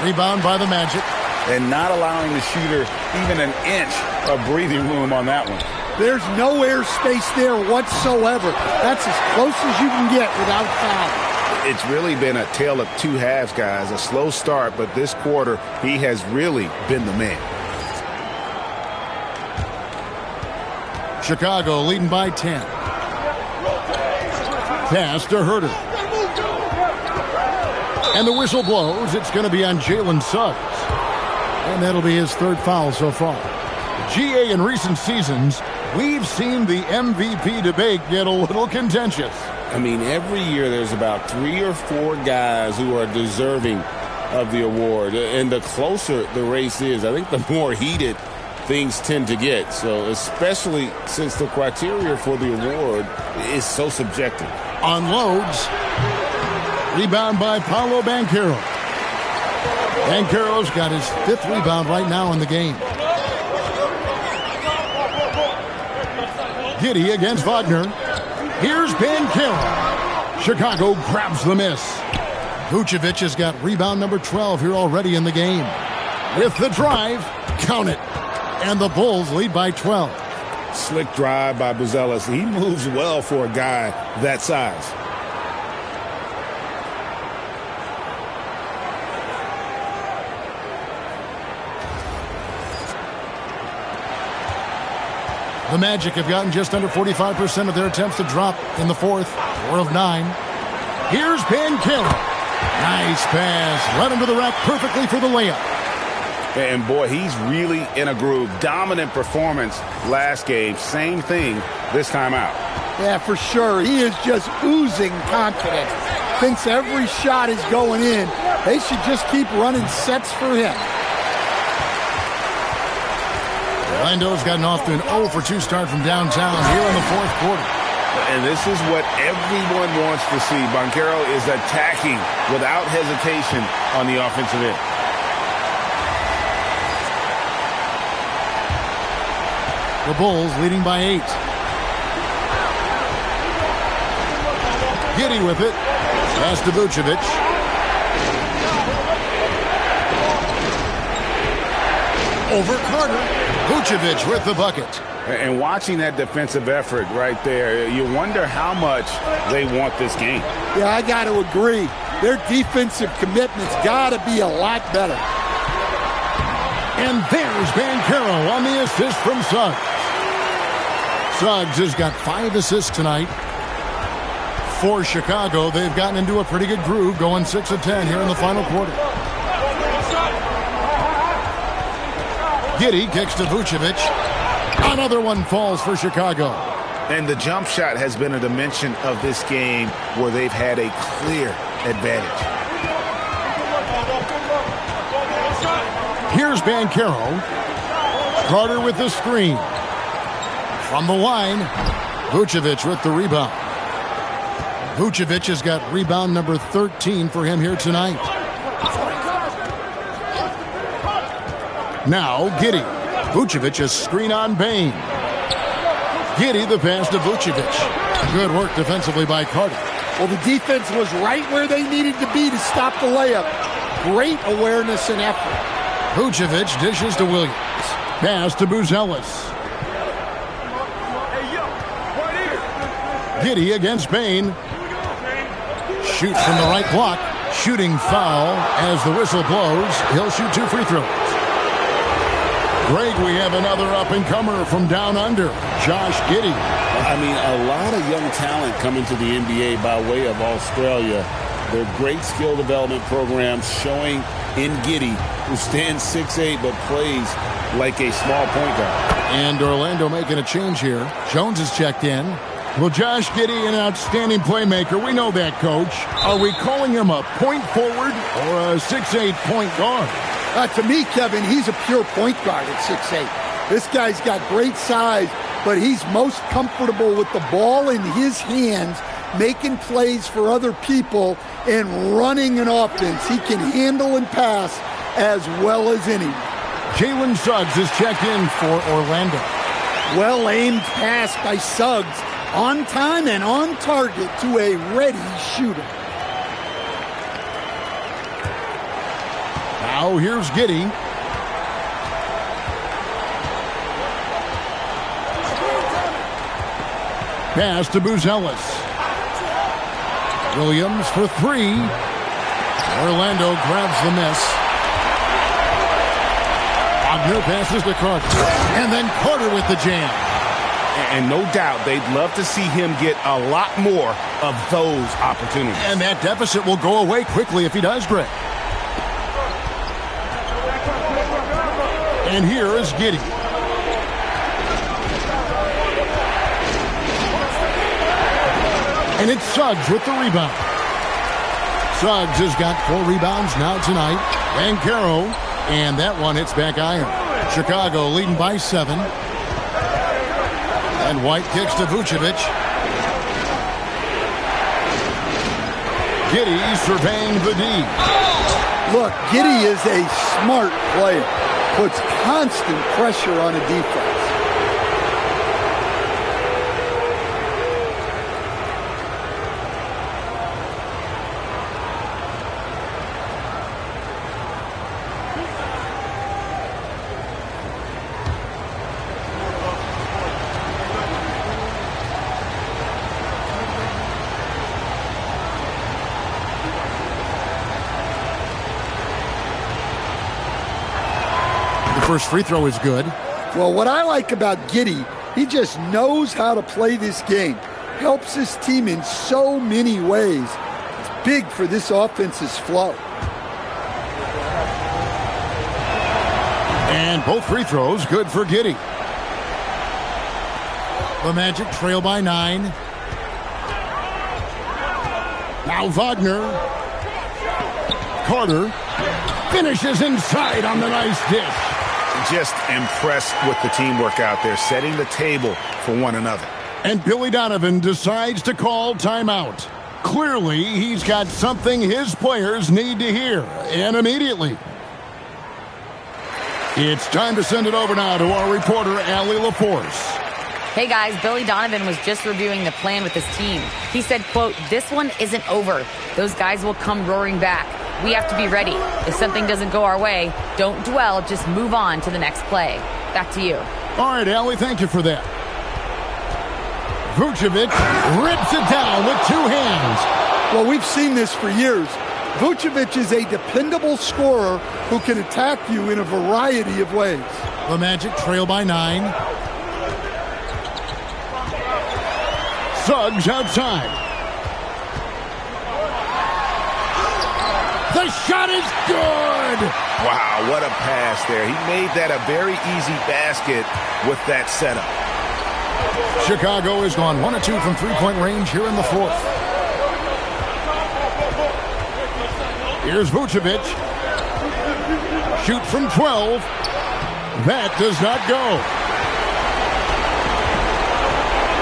Rebound by the Magic. And not allowing the shooter even an inch of breathing room on that one. There's no airspace there whatsoever. That's as close as you can get without foul. It's really been a tale of 2 halves, guys. A slow start, but this quarter, he has really been the man. Chicago leading by 10. Pass to Herter. And the whistle blows. It's going to be on Jalen Suggs. And that'll be his third foul so far. GA, in recent seasons, we've seen the MVP debate get a little contentious. I mean, every year there's about 3 or 4 guys who are deserving of the award. And the closer the race is, I think the more heated things tend to get. So especially since the criteria for the award is so subjective. Unloads. Rebound by Paolo Banchero. Banchero's got his 5th rebound right now in the game. Giddey against Wagner. Here's Banchero. Chicago grabs the miss. Vucevic has got rebound number 12 here already in the game. With the drive, count it. And the Bulls lead by 12. Slick drive by Buzelis. He moves well for a guy that size. The Magic have gotten just under 45% of their attempts to drop in the fourth. 4 of 9. Here's Banchero. Nice pass. Right into the rack perfectly for the layup. And boy, he's really in a groove. Dominant performance last game. Same thing this time out. Yeah, for sure. He is just oozing confidence. Thinks every shot is going in. They should just keep running sets for him. Orlando's gotten off to an 0 for 2 start from downtown here in the fourth quarter. And this is what everyone wants to see. Banchero is attacking without hesitation on the offensive end. The Bulls leading by 8. Giddey with it. Pass to Vucevic. Over Carter. Vucevic with the bucket. And watching that defensive effort right there, you wonder how much they want this game. Yeah, I got to agree. Their defensive commitment's got to be a lot better. And there's Banchero on the assist from Suggs. Suggs has got 5 assists tonight. For Chicago, they've gotten into a pretty good groove, going 6 of 10 here in the final quarter. Giddey kicks to Vucevic. Another one falls for Chicago. And the jump shot has been a dimension of this game where they've had a clear advantage. Here's Banchero. Carter with the screen. From the line, Vucevic with the rebound. Vucevic has got rebound number 13 for him here tonight. Now, Giddey. Vucevic a screen on Bane. Giddey the pass to Vucevic. Good work defensively by Carter. Well, the defense was right where they needed to be to stop the layup. Great awareness and effort. Vucevic dishes to Williams. Pass to Buzelis. Giddey against Bane. Shoots from the right block. Shooting foul as the whistle blows. He'll shoot 2 free throws. Greg, we have another up-and-comer from down under, Josh Giddey. I mean, a lot of young talent coming to the NBA by way of Australia. Their great skill development programs showing in Giddey, who stands 6'8", but plays like a small point guard. And Orlando making a change here. Jones is checked in. Well, Josh Giddey, an outstanding playmaker. We know that, Coach. Are we calling him a point forward or a 6'8" point guard? To me, Kevin, he's a pure point guard at 6'8". This guy's got great size, but he's most comfortable with the ball in his hands, making plays for other people and running an offense. He can handle and pass as well as anyone. Jalen Suggs is checked in for Orlando. Well-aimed pass by Suggs, on time and on target to a ready shooter. Now here's Giddey. Pass to Buzelis. Williams for 3. Orlando grabs the miss. Wagner passes to Carter. And then Carter with the jam. And no doubt they'd love to see him get a lot more of those opportunities. And that deficit will go away quickly if he does, Greg. And here is Giddey. And it's Suggs with the rebound. Suggs has got 4 rebounds now tonight. Banchero, and that one hits back iron. Chicago leading by 7. And White kicks to Vucevic. Giddey surveying the D. Look, Giddey is a smart player. Puts constant pressure on a defense. First free throw is good. Well, what I like about Giddey, he just knows how to play this game. Helps his team in so many ways. It's big for this offense's flow. And both free throws good for Giddey. The Magic trail by 9. Now Wagner. Carter finishes inside on the nice dish. Just impressed with the teamwork out there, setting the table for one another. And Billy Donovan decides to call timeout. Clearly, he's got something his players need to hear, and immediately. It's time to send it over now to our reporter, Allie LaForce. Hey guys, Billy Donovan was just reviewing the plan with his team. He said, quote, "This one isn't over. Those guys will come roaring back. We have to be ready. If something doesn't go our way, don't dwell, just move on to the next play." Back to you. All right, Allie, thank you for that. Vucevic rips it down with 2 hands. Well, we've seen this for years. Vucevic is a dependable scorer who can attack you in a variety of ways. The Magic trail by 9. Suggs outside. The shot is good. Wow, what a pass there. He made that a very easy basket with that setup. Chicago has gone 1 of 2 from three-point range here in the 4th. Here's Vucevic. Shoot from 12. That does not go.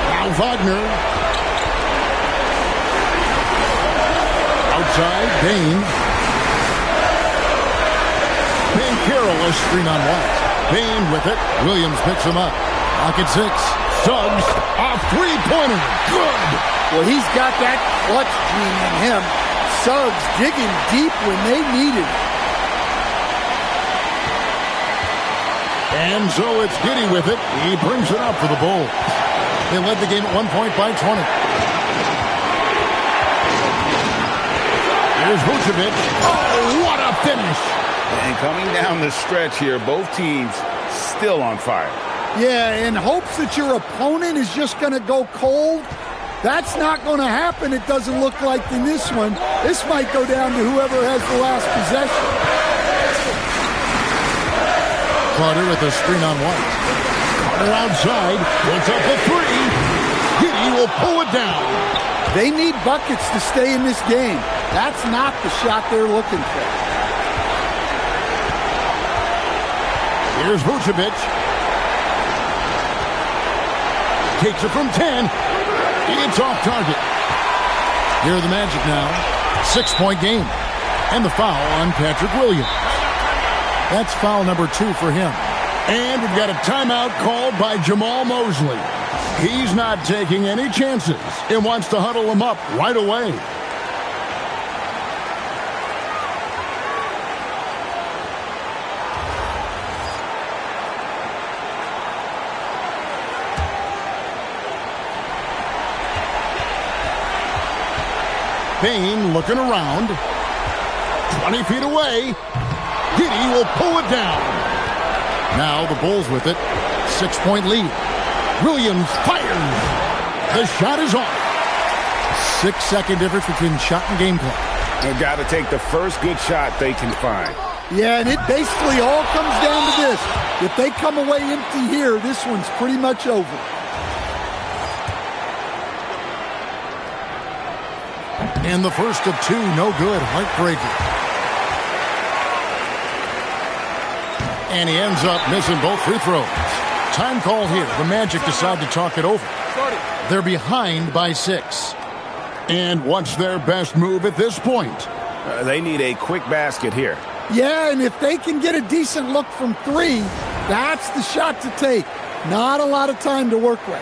Now Wagner. Outside, Bain. Banchero a screen on White. Bain with it. Williams picks him up. Pocket 6. Suggs, a three-pointer. Good. Well, he's got that clutch gene in him. Suggs digging deep when they need it. And so it's Giddey with it. He brings it up for the Bulls. They led the game at 1 point by 20. Here's Vucevic. Oh, what a finish. And coming down the stretch here, both teams still on fire. Yeah, in hopes that your opponent is just going to go cold. That's not going to happen, it doesn't look like in this one. This might go down to whoever has the last possession. Carter with a screen on White. Carter outside. Puts up a 3. Giddey will pull it down. They need buckets to stay in this game. That's not the shot they're looking for. Here's Vucevic. Takes it from 10. It's off target. Here are the Magic now. 6-point game. And the foul on Patrick Williams. That's foul number 2 for him. And we've got a timeout called by Jamal Mosley. He's not taking any chances and wants to huddle him up right away. Bain looking around. 20 feet away. Giddey will pull it down. Now the Bulls with it. 6-point lead. Williams fires. The shot is off. 6-second difference between shot and game clock. They've got to take the first good shot they can find. Yeah, and it basically all comes down to this. If they come away empty here, this one's pretty much over. And the first of two, no good. Heartbreaker. And he ends up missing both free throws. Time call here. The Magic decide to talk it over. They're behind by 6. And what's their best move at this point? They need a quick basket here. Yeah, and if they can get a decent look from 3, that's the shot to take. Not a lot of time to work with.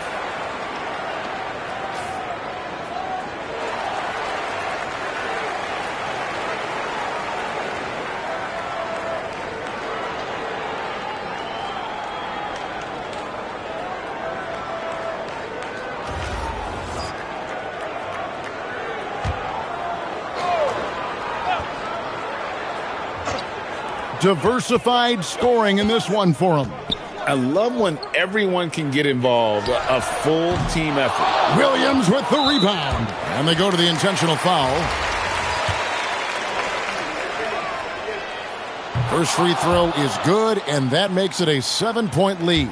Diversified scoring in this one for them. I love when everyone can get involved, a full team effort. Williams with the rebound. And they go to the intentional foul. First free throw is good, and that makes it a 7-point lead.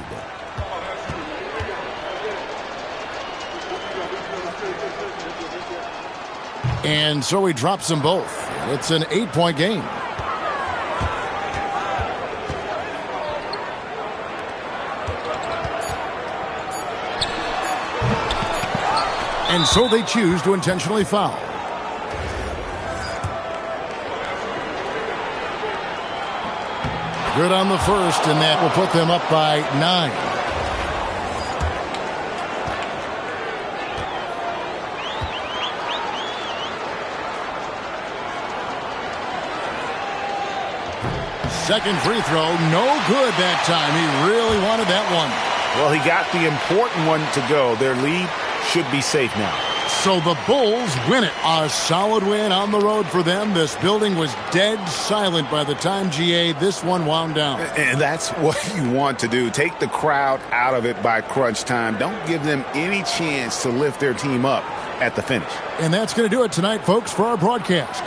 And so he drops them both. It's an 8-point game. And so they choose to intentionally foul. Good on the first, and that will put them up by 9. Second free throw, no good that time. He really wanted that one. Well, he got the important one to go. Their lead should be safe now. So the Bulls win it. A solid win on the road for them. This building was dead silent by the time, GA, this one wound down. And that's what you want to do. Take the crowd out of it by crunch time. Don't give them any chance to lift their team up at the finish. And that's going to do it tonight, folks, for our broadcast.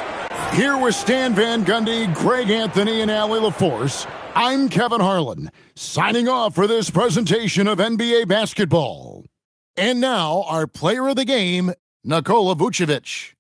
Here with Stan Van Gundy, Greg Anthony, and Allie LaForce, I'm Kevin Harlan, signing off for this presentation of NBA basketball. And now, our player of the game, Nikola Vucevic.